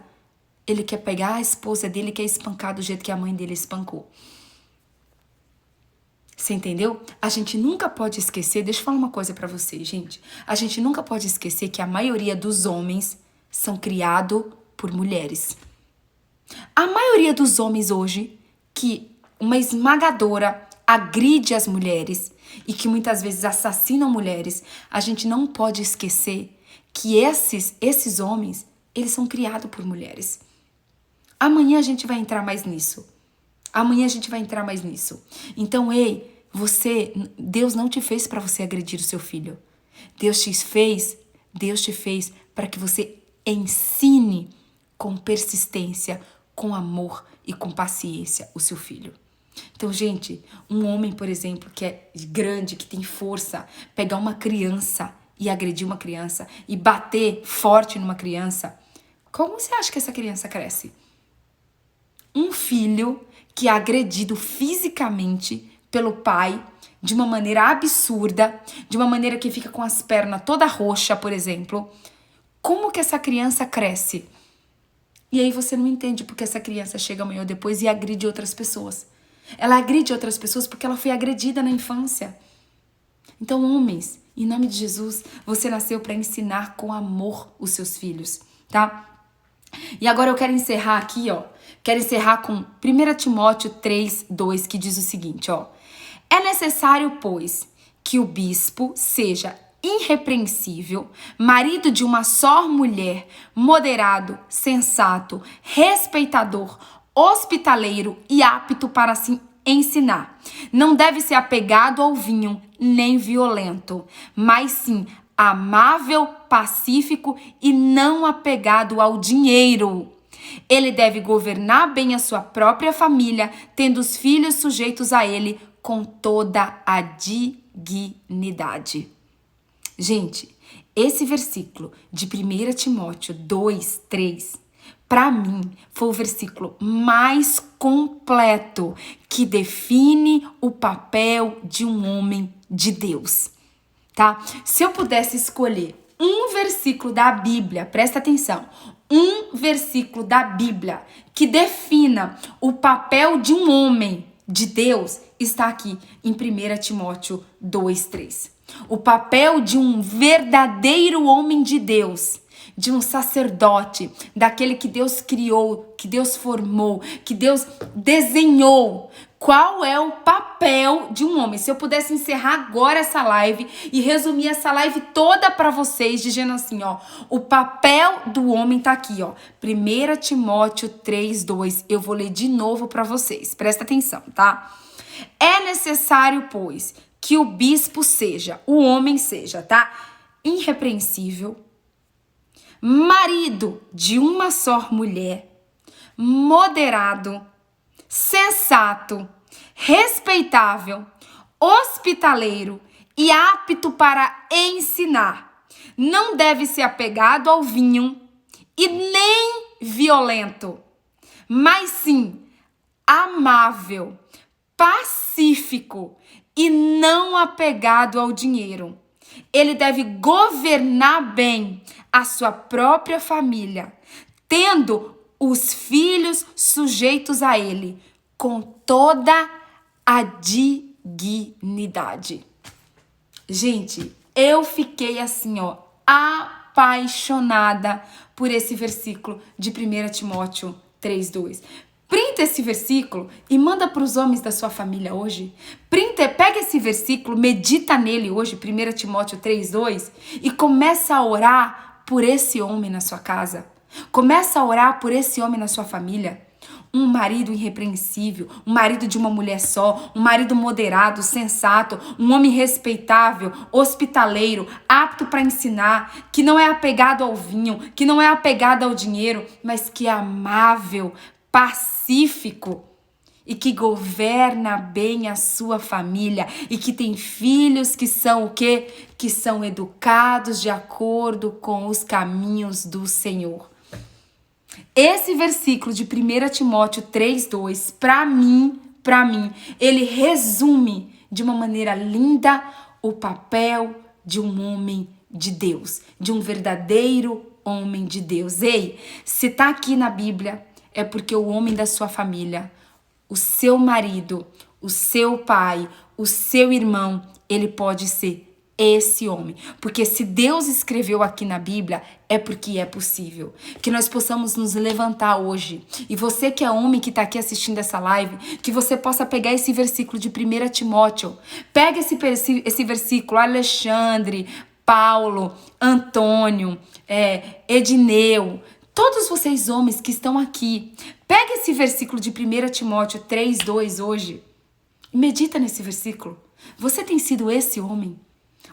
Speaker 2: Ele quer pegar a esposa dele e quer espancar do jeito que a mãe dele espancou. Você entendeu? A gente nunca pode esquecer, deixa eu falar uma coisa pra vocês, gente. A gente nunca pode esquecer que a maioria dos homens são criados por mulheres. A maioria dos homens hoje, que uma esmagadora agride as mulheres e que muitas vezes assassinam mulheres, a gente não pode esquecer que esses homens, eles são criados por mulheres. Amanhã a gente vai entrar mais nisso. Então, Deus não te fez para você agredir o seu filho. Deus te fez para que você ensine com persistência, com amor e com paciência o seu filho. Então, gente, um homem, por exemplo, que é grande, que tem força, pegar uma criança e agredir uma criança e bater forte numa criança, como você acha que essa criança cresce? Um filho que é agredido fisicamente pelo pai de uma maneira absurda, de uma maneira que fica com as pernas toda roxa, por exemplo, como que essa criança cresce? E aí você não entende porque essa criança chega amanhã ou depois e agride outras pessoas. Ela agride outras pessoas porque ela foi agredida na infância. Então, homens, em nome de Jesus, você nasceu para ensinar com amor os seus filhos, tá? E agora eu quero encerrar aqui, ó. Quero encerrar com 1 Timóteo 3:2, que diz o seguinte, ó. É necessário, pois, que o bispo seja irrepreensível, marido de uma só mulher, moderado, sensato, respeitador, hospitaleiro e apto para se ensinar. Não deve ser apegado ao vinho, nem violento, mas sim amável, pacífico e não apegado ao dinheiro. Ele deve governar bem a sua própria família, tendo os filhos sujeitos a ele com toda a dignidade. Gente, esse versículo de 1 Timóteo 2:3, para mim, foi o versículo mais completo que define o papel de um homem de Deus, tá? Se eu pudesse escolher um versículo da Bíblia, presta atenção, um versículo da Bíblia que defina o papel de um homem de Deus, está aqui em 1 Timóteo 2:3. O papel de um verdadeiro homem de Deus, de um sacerdote, daquele que Deus criou, que Deus formou, que Deus desenhou. Qual é o papel de um homem? Se eu pudesse encerrar agora essa live e resumir essa live toda para vocês, dizendo assim, ó, o papel do homem tá aqui, ó, 1 Timóteo 3:2. Eu vou ler de novo para vocês, presta atenção, tá? É necessário, pois, que o bispo seja, o homem seja, tá? Irrepreensível, marido de uma só mulher, moderado, sensato, respeitável, hospitaleiro e apto para ensinar. Não deve ser apegado ao vinho e nem violento, mas sim amável, pacífico e não apegado ao dinheiro. Ele deve governar bem a sua própria família, tendo os filhos sujeitos a ele, com toda a dignidade. Gente, eu fiquei assim, ó, apaixonada por esse versículo de 1 Timóteo 3:2. Printa esse versículo e manda para os homens da sua família hoje. Pega esse versículo, medita nele hoje, 1 Timóteo 3:2, e começa a orar por esse homem na sua casa. Começa a orar por esse homem na sua família. Um marido irrepreensível, um marido de uma mulher só, um marido moderado, sensato, um homem respeitável, hospitaleiro, apto para ensinar, que não é apegado ao vinho, que não é apegado ao dinheiro, mas que é amável, pacífico e que governa bem a sua família e que tem filhos que são o quê? Que são educados de acordo com os caminhos do Senhor. Esse versículo de 1 Timóteo 3:2, para mim, ele resume de uma maneira linda o papel de um homem de Deus, de um verdadeiro homem de Deus. Ei, se tá aqui na Bíblia, é porque o homem da sua família, o seu marido, o seu pai, o seu irmão, ele pode ser esse homem. Porque se Deus escreveu aqui na Bíblia, é porque é possível. Que nós possamos nos levantar hoje. E você que é homem que está aqui assistindo essa live, que você possa pegar esse versículo de 1 Timóteo. Pega esse versículo, Alexandre, Paulo, Antônio, Edneu, todos vocês homens que estão aqui. Pega esse versículo de 1 Timóteo 3:2 hoje. E medita nesse versículo. Você tem sido esse homem?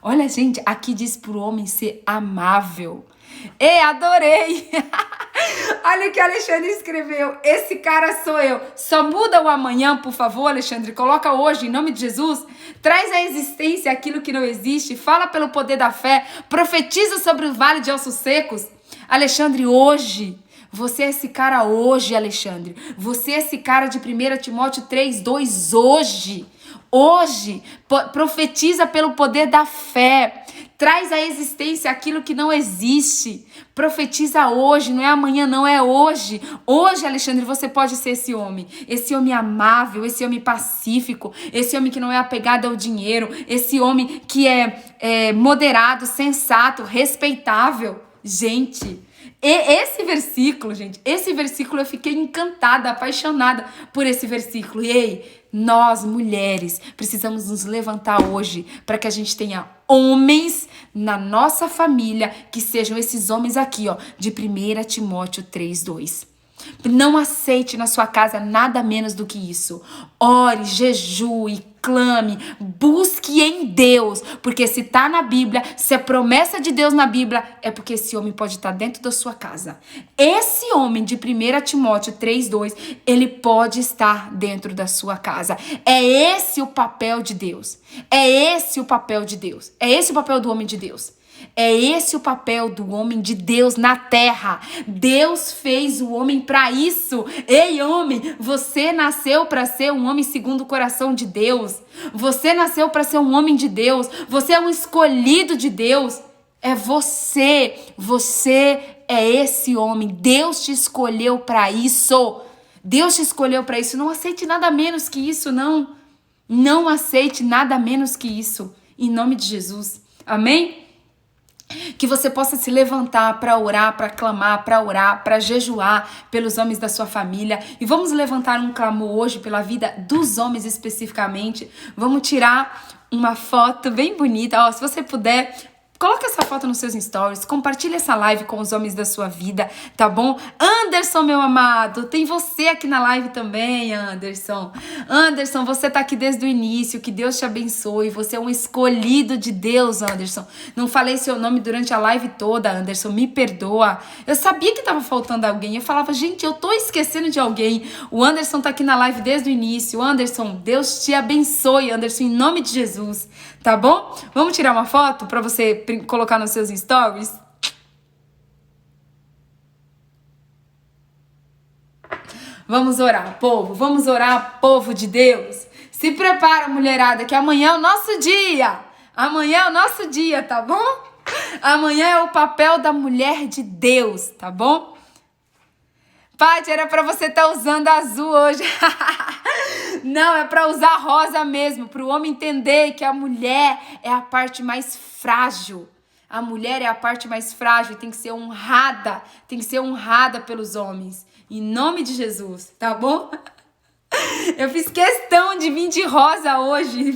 Speaker 2: Olha, gente, aqui diz pro homem ser amável. Ei, adorei! Olha o que Alexandre escreveu. Esse cara sou eu. Só muda o amanhã, por favor, Alexandre. Coloca hoje, em nome de Jesus. Traz à existência aquilo que não existe. Fala pelo poder da fé. Profetiza sobre o vale de ossos secos. Alexandre, hoje. Você é esse cara hoje, Alexandre. Você é esse cara de 1 Timóteo 3:2 hoje. Hoje, profetiza pelo poder da fé. Traz à existência aquilo que não existe. Profetiza hoje, não é amanhã, não é hoje. Hoje, Alexandre, você pode ser esse homem amável, esse homem pacífico, esse homem que não é apegado ao dinheiro, esse homem que é moderado, sensato, respeitável. Gente, esse versículo eu fiquei encantada, apaixonada por esse versículo. E ei, nós, mulheres, precisamos nos levantar hoje para que a gente tenha homens na nossa família que sejam esses homens aqui, ó, de 1 Timóteo 3:2. Não aceite na sua casa nada menos do que isso. Ore, jejue, clame, busque em Deus, porque se tá na Bíblia, se é promessa de Deus na Bíblia, é porque esse homem pode estar dentro da sua casa. Esse homem de 1 Timóteo 3:2, ele pode estar dentro da sua casa. É esse o papel de Deus. É esse o papel de Deus. É esse o papel do homem de Deus. É esse o papel do homem de Deus na terra. Deus fez o homem para isso. Ei, homem, você nasceu para ser um homem segundo o coração de Deus. Você nasceu para ser um homem de Deus. Você é um escolhido de Deus. É você. Você é esse homem. Deus te escolheu para isso. Deus te escolheu para isso. Não aceite nada menos que isso, não. Não aceite nada menos que isso. Em nome de Jesus. Amém? Que você possa se levantar para orar, para clamar, para orar, para jejuar pelos homens da sua família. E vamos levantar um clamor hoje pela vida dos homens especificamente. Vamos tirar uma foto bem bonita. Ó, se você puder, coloca essa foto nos seus stories, compartilha essa live com os homens da sua vida, tá bom? Anderson, meu amado, tem você aqui na live também, Anderson. Anderson, você tá aqui desde o início, que Deus te abençoe, você é um escolhido de Deus, Anderson. Não falei seu nome durante a live toda, Anderson, me perdoa. Eu sabia que tava faltando alguém, eu falava, gente, eu tô esquecendo de alguém. O Anderson tá aqui na live desde o início. Anderson, Deus te abençoe, Anderson, em nome de Jesus, tá bom? Vamos tirar uma foto pra você colocar nos seus stories? Vamos orar, povo. Vamos orar, povo de Deus. Se prepara, mulherada, que amanhã é o nosso dia. Amanhã é o nosso dia, tá bom? Amanhã é o papel da mulher de Deus, tá bom? Paty, era pra você estar usando azul hoje. Não, é pra usar rosa mesmo, pro homem entender que a mulher é a parte mais frágil. A mulher é a parte mais frágil e tem que ser honrada pelos homens. Em nome de Jesus, tá bom? Eu fiz questão de vir de rosa hoje.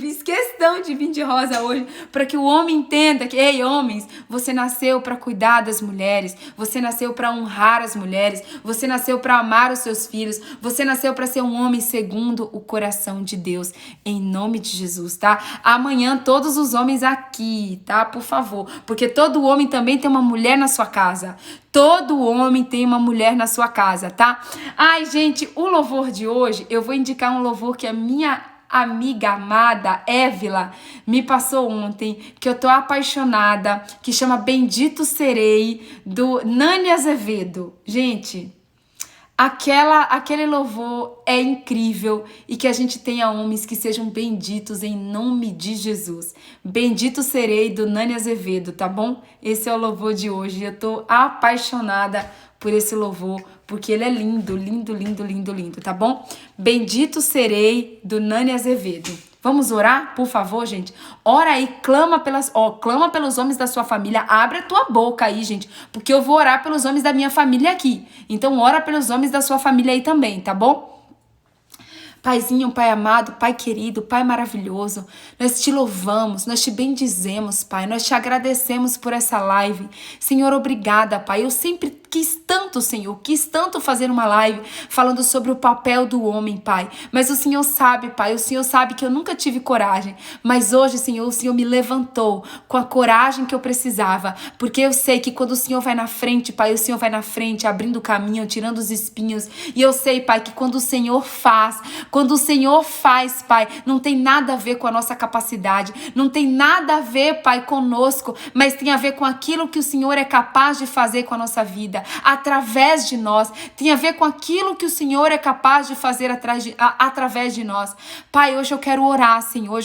Speaker 2: Para que o homem entenda que, ei, homens, você nasceu para cuidar das mulheres. Você nasceu para honrar as mulheres. Você nasceu para amar os seus filhos. Você nasceu para ser um homem segundo o coração de Deus. Em nome de Jesus, tá? Amanhã todos os homens aqui, tá? Por favor. Porque todo homem também tem uma mulher na sua casa. Todo homem tem uma mulher na sua casa, tá? Ai, gente, o louvor de hoje, eu vou indicar um louvor que a minha amiga amada, Évila, me passou ontem, que eu tô apaixonada, que chama Bendito Serei, do Nani Azevedo. Gente, aquele louvor é incrível e que a gente tenha homens que sejam benditos em nome de Jesus. Bendito Serei, do Nani Azevedo, tá bom? Esse é o louvor de hoje. Eu tô apaixonada por esse louvor, porque ele é lindo, lindo, lindo, lindo, lindo, tá bom? Bendito Serei, do Nani Azevedo. Vamos orar, por favor, gente? Ora aí, clama pelos homens da sua família. Abre a tua boca aí, gente, porque eu vou orar pelos homens da minha família aqui. Então, ora pelos homens da sua família aí também, tá bom? Paizinho, Pai amado, Pai querido, Pai maravilhoso, nós te louvamos, nós te bendizemos, Pai, nós te agradecemos por essa live. Senhor, obrigada, Pai. Eu sempre quis tanto, Senhor, fazer uma live falando sobre o papel do homem, Pai. Mas o Senhor sabe, Pai, o Senhor sabe que eu nunca tive coragem. Mas hoje, Senhor, o Senhor me levantou com a coragem que eu precisava. Porque eu sei que quando o Senhor vai na frente, Pai, o Senhor vai na frente, abrindo o caminho, tirando os espinhos. E eu sei, Pai, que quando o Senhor faz, Pai, não tem nada a ver com a nossa capacidade, não tem nada a ver, Pai, conosco, mas tem a ver com aquilo que o Senhor é capaz de fazer com a nossa vida, através de nós, tem a ver com aquilo que o Senhor é capaz de fazer através de nós. Pai, hoje eu quero orar, Senhor,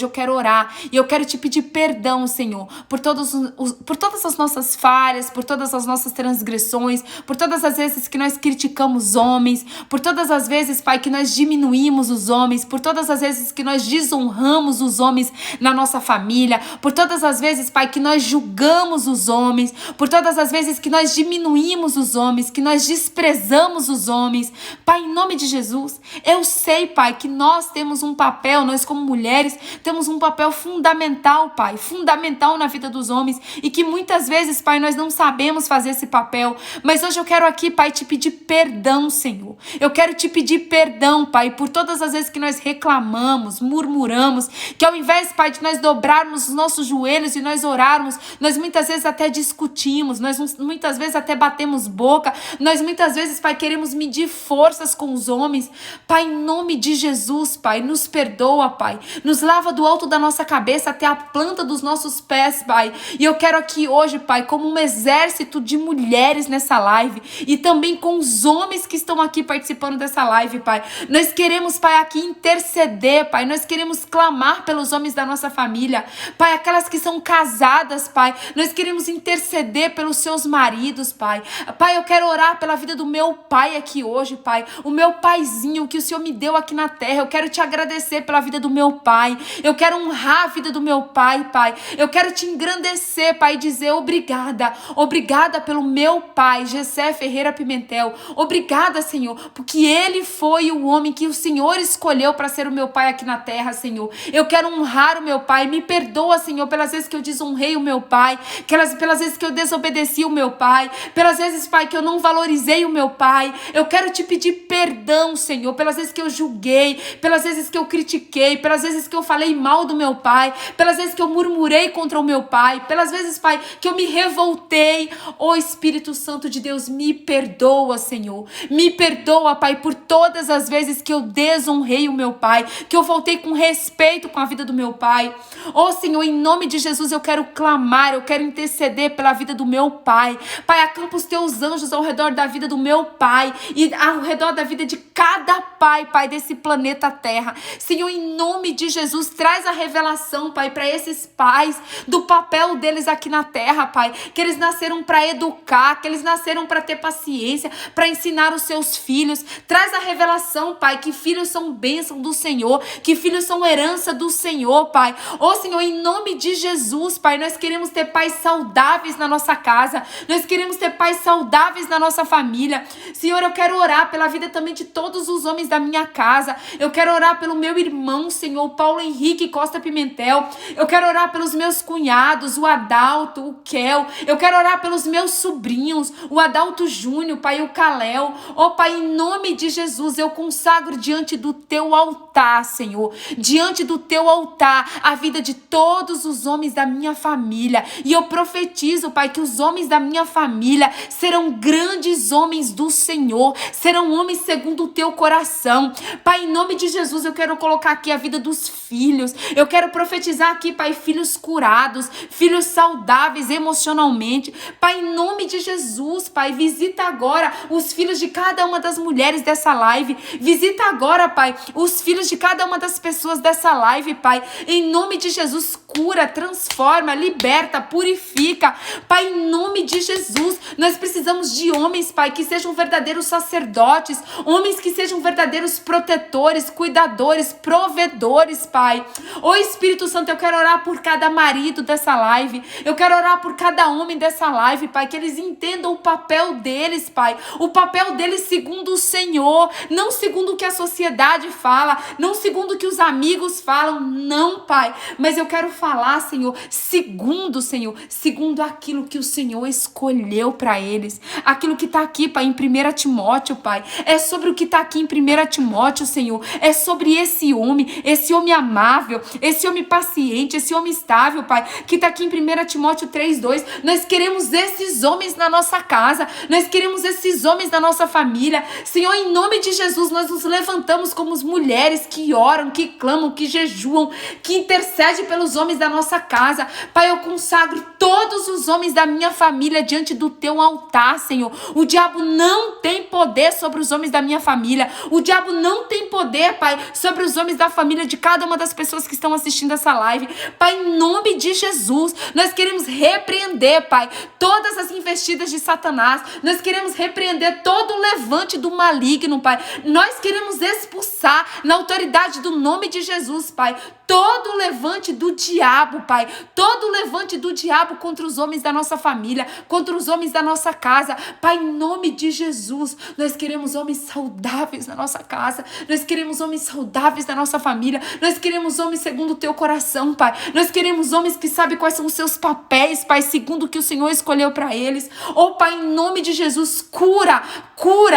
Speaker 2: e eu quero te pedir perdão, Senhor, por todas as nossas falhas, por todas as nossas transgressões, por todas as vezes que nós criticamos homens, por todas as vezes, Pai, que nós diminuímos os homens, por todas as vezes que nós desonramos os homens na nossa família, por todas as vezes, Pai, que nós julgamos os homens, por todas as vezes que nós diminuímos os homens, que nós desprezamos os homens. Pai, em nome de Jesus, eu sei, Pai, que nós temos um papel, nós como mulheres, temos um papel fundamental, Pai, fundamental na vida dos homens, e que muitas vezes, Pai, nós não sabemos fazer esse papel, mas hoje eu quero aqui, Pai, te pedir perdão, Senhor. Eu quero te pedir perdão, Pai, por todas as vezes que nós reclamamos, murmuramos, que ao invés, Pai, de nós dobrarmos os nossos joelhos e nós orarmos, nós muitas vezes até discutimos, nós muitas vezes até batemos boca, nós muitas vezes, Pai, queremos medir forças com os homens. Pai, em nome de Jesus, Pai, nos perdoa, Pai, nos lava do alto da nossa cabeça até a planta dos nossos pés, Pai, e eu quero aqui hoje, Pai, como um exército de mulheres nessa live, e também com os homens que estão aqui participando dessa live, Pai, nós queremos, Pai, aqui interceder, Pai, nós queremos clamar pelos homens da nossa família, Pai, aquelas que são casadas, Pai, nós queremos interceder pelos seus maridos, Pai, Pai, eu quero orar pela vida do meu pai aqui hoje, Pai, o meu paizinho que o Senhor me deu aqui na terra, eu quero te agradecer pela vida do meu pai, eu quero honrar a vida do meu pai, Pai, eu quero te engrandecer, Pai, e dizer obrigada pelo meu pai, Gessé Ferreira Pimentel, obrigada, Senhor, porque ele foi o homem que o Senhor escolheu para ser o meu pai aqui na terra, Senhor. Eu quero honrar o meu pai, me perdoa, Senhor, pelas vezes que eu desonrei o meu pai, pelas vezes que eu desobedeci o meu pai, pelas vezes, Pai, que eu não valorizei o meu pai. Eu quero te pedir perdão, Senhor, pelas vezes que eu julguei, pelas vezes que eu critiquei, pelas vezes que eu falei mal do meu pai, pelas vezes que eu murmurei contra o meu pai, pelas vezes, Pai, que eu me revoltei. Ô Espírito Santo de Deus, me perdoa, Senhor. Me perdoa, Pai, por todas as vezes que eu desonrei o meu pai, que eu voltei com respeito com a vida do meu pai. Ô Senhor, em nome de Jesus, eu quero clamar, eu quero interceder pela vida do meu pai. Pai, acampa os teus anjos ao redor da vida do meu pai e ao redor da vida de cada pai, Pai, desse planeta Terra. Senhor, em nome de Jesus, traz a revelação, Pai, para esses pais do papel deles aqui na terra, Pai, que eles nasceram para educar, que eles nasceram para ter paciência, para ensinar os seus filhos. Traz a revelação, Pai, que filhos são bênção do Senhor, que filhos são herança do Senhor, Pai. Ô Senhor, em nome de Jesus, Pai, nós queremos ter pais saudáveis na nossa casa, nós queremos ter pais saudáveis na nossa família. Senhor, eu quero orar pela vida também de todos todos os homens da minha casa. Eu quero orar pelo meu irmão, Senhor, Paulo Henrique Costa Pimentel. Eu quero orar pelos meus cunhados, o Adalto, o Kel. Eu quero orar pelos meus sobrinhos, o Adalto Júnior, Pai, o Caléu. Ó, Pai, em nome de Jesus, eu consagro diante do teu altar, Senhor, diante do teu altar, a vida de todos os homens da minha família. E eu profetizo, Pai, que os homens da minha família serão grandes homens do Senhor, serão homens segundo o teu coração. Pai, em nome de Jesus, eu quero colocar aqui a vida dos filhos. Eu quero profetizar aqui, Pai, filhos curados, filhos saudáveis emocionalmente. Pai, em nome de Jesus, Pai, visita agora os filhos de cada uma das mulheres dessa live. Visita agora, Pai, os filhos de cada uma das pessoas dessa live, Pai. Em nome de Jesus, cura, transforma, liberta, purifica. Pai, em nome de Jesus, nós precisamos de homens, Pai, que sejam verdadeiros sacerdotes, homens que sejam verdadeiros protetores, cuidadores, provedores, Pai. Ô Espírito Santo, eu quero orar por cada marido dessa live. Eu quero orar por cada homem dessa live, Pai, que eles entendam o papel deles, Pai. O papel deles segundo o Senhor, não segundo o que a sociedade fala, não segundo o que os amigos falam, não, Pai. Mas eu quero falar, Senhor, Senhor, segundo aquilo que o Senhor escolheu para eles. Aquilo que está aqui, Pai, em 1 Timóteo, Pai. É sobre o que está aqui em 1 Timóteo, Senhor. É sobre esse homem amável, esse homem paciente, esse homem estável, Pai, que está aqui em 1 Timóteo 3:2. Nós queremos esses homens na nossa casa, nós queremos esses homens na nossa família. Senhor, em nome de Jesus, nós nos levantamos como as mulheres que oram, que clamam, que jejuam, que intercedem pelos homens da nossa casa. Pai, eu consagro todos os homens da minha família diante do teu altar, Senhor. O diabo não tem poder sobre os homens da minha família. O diabo não tem poder, Pai, sobre os homens da família de cada uma das pessoas que estão assistindo essa live. Pai, em nome de Jesus, nós queremos repreender, Pai, todas as investidas de Satanás. Nós queremos repreender todo o levante do maligno, Pai. Nós queremos expulsar na autoridade do nome de Jesus, Pai, todo o levante do diabo, Pai. Todo o levante do diabo contra os homens da nossa família, contra os homens da nossa casa. Pai, em nome de Jesus, nós queremos homens saudáveis na nossa casa. Nós queremos homens saudáveis na nossa família. Nós queremos homens segundo o teu coração, Pai. Nós queremos homens que sabem quais são os seus papéis, Pai, segundo o que o Senhor escolheu para eles. Oh, Pai, em nome de Jesus, cura,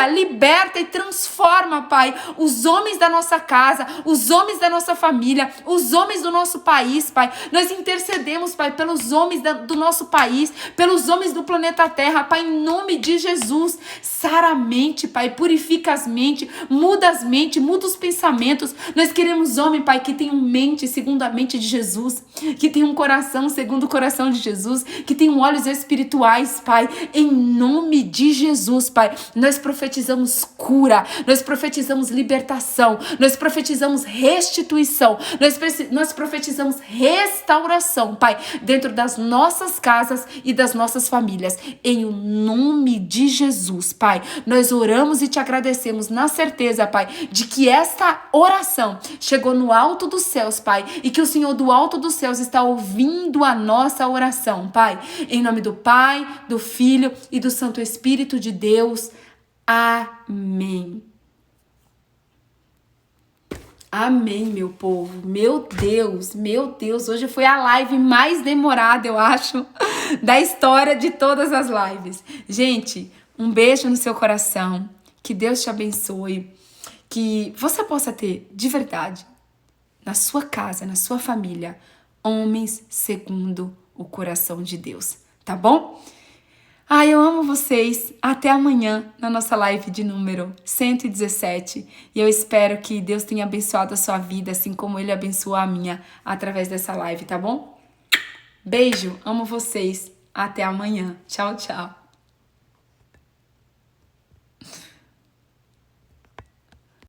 Speaker 2: liberta e transforma, Pai, os homens da nossa casa, os homens da nossa família, os homens do nosso país, Pai. Nós intercedemos, Pai, pelos homens do nosso país, pelos homens do planeta Terra, Pai, em nome de Jesus. Sara a mente, Pai, purifica as mentes, muda as mentes, muda os pensamentos. Nós queremos homem, Pai, que tenham mente segundo a mente de Jesus, que tenham um coração segundo o coração de Jesus, que tenham olhos espirituais, Pai, em nome de Jesus, Pai. Nós profetizamos cura, nós profetizamos libertação, nós profetizamos restituição, nós profetizamos restauração, Pai, dentro das nossas casas e das nossas famílias, em o nome de Jesus, Pai. Nós oramos e te agradecemos na certeza, Pai, de que esta oração chegou no alto dos céus, Pai, e que o Senhor do alto dos céus está ouvindo a nossa oração, Pai, em nome do Pai, do Filho e do Santo Espírito de Deus. Amém. Amém, meu povo. Meu Deus, hoje foi a live mais demorada, eu acho, da história de todas as lives. Gente, um beijo no seu coração, que Deus te abençoe, que você possa ter, de verdade, na sua casa, na sua família, homens segundo o coração de Deus, tá bom? Ai, eu amo vocês. Até amanhã na nossa live de número 117. E eu espero que Deus tenha abençoado a sua vida, assim como Ele abençoou a minha através dessa live, tá bom? Beijo, amo vocês. Até amanhã. Tchau, tchau.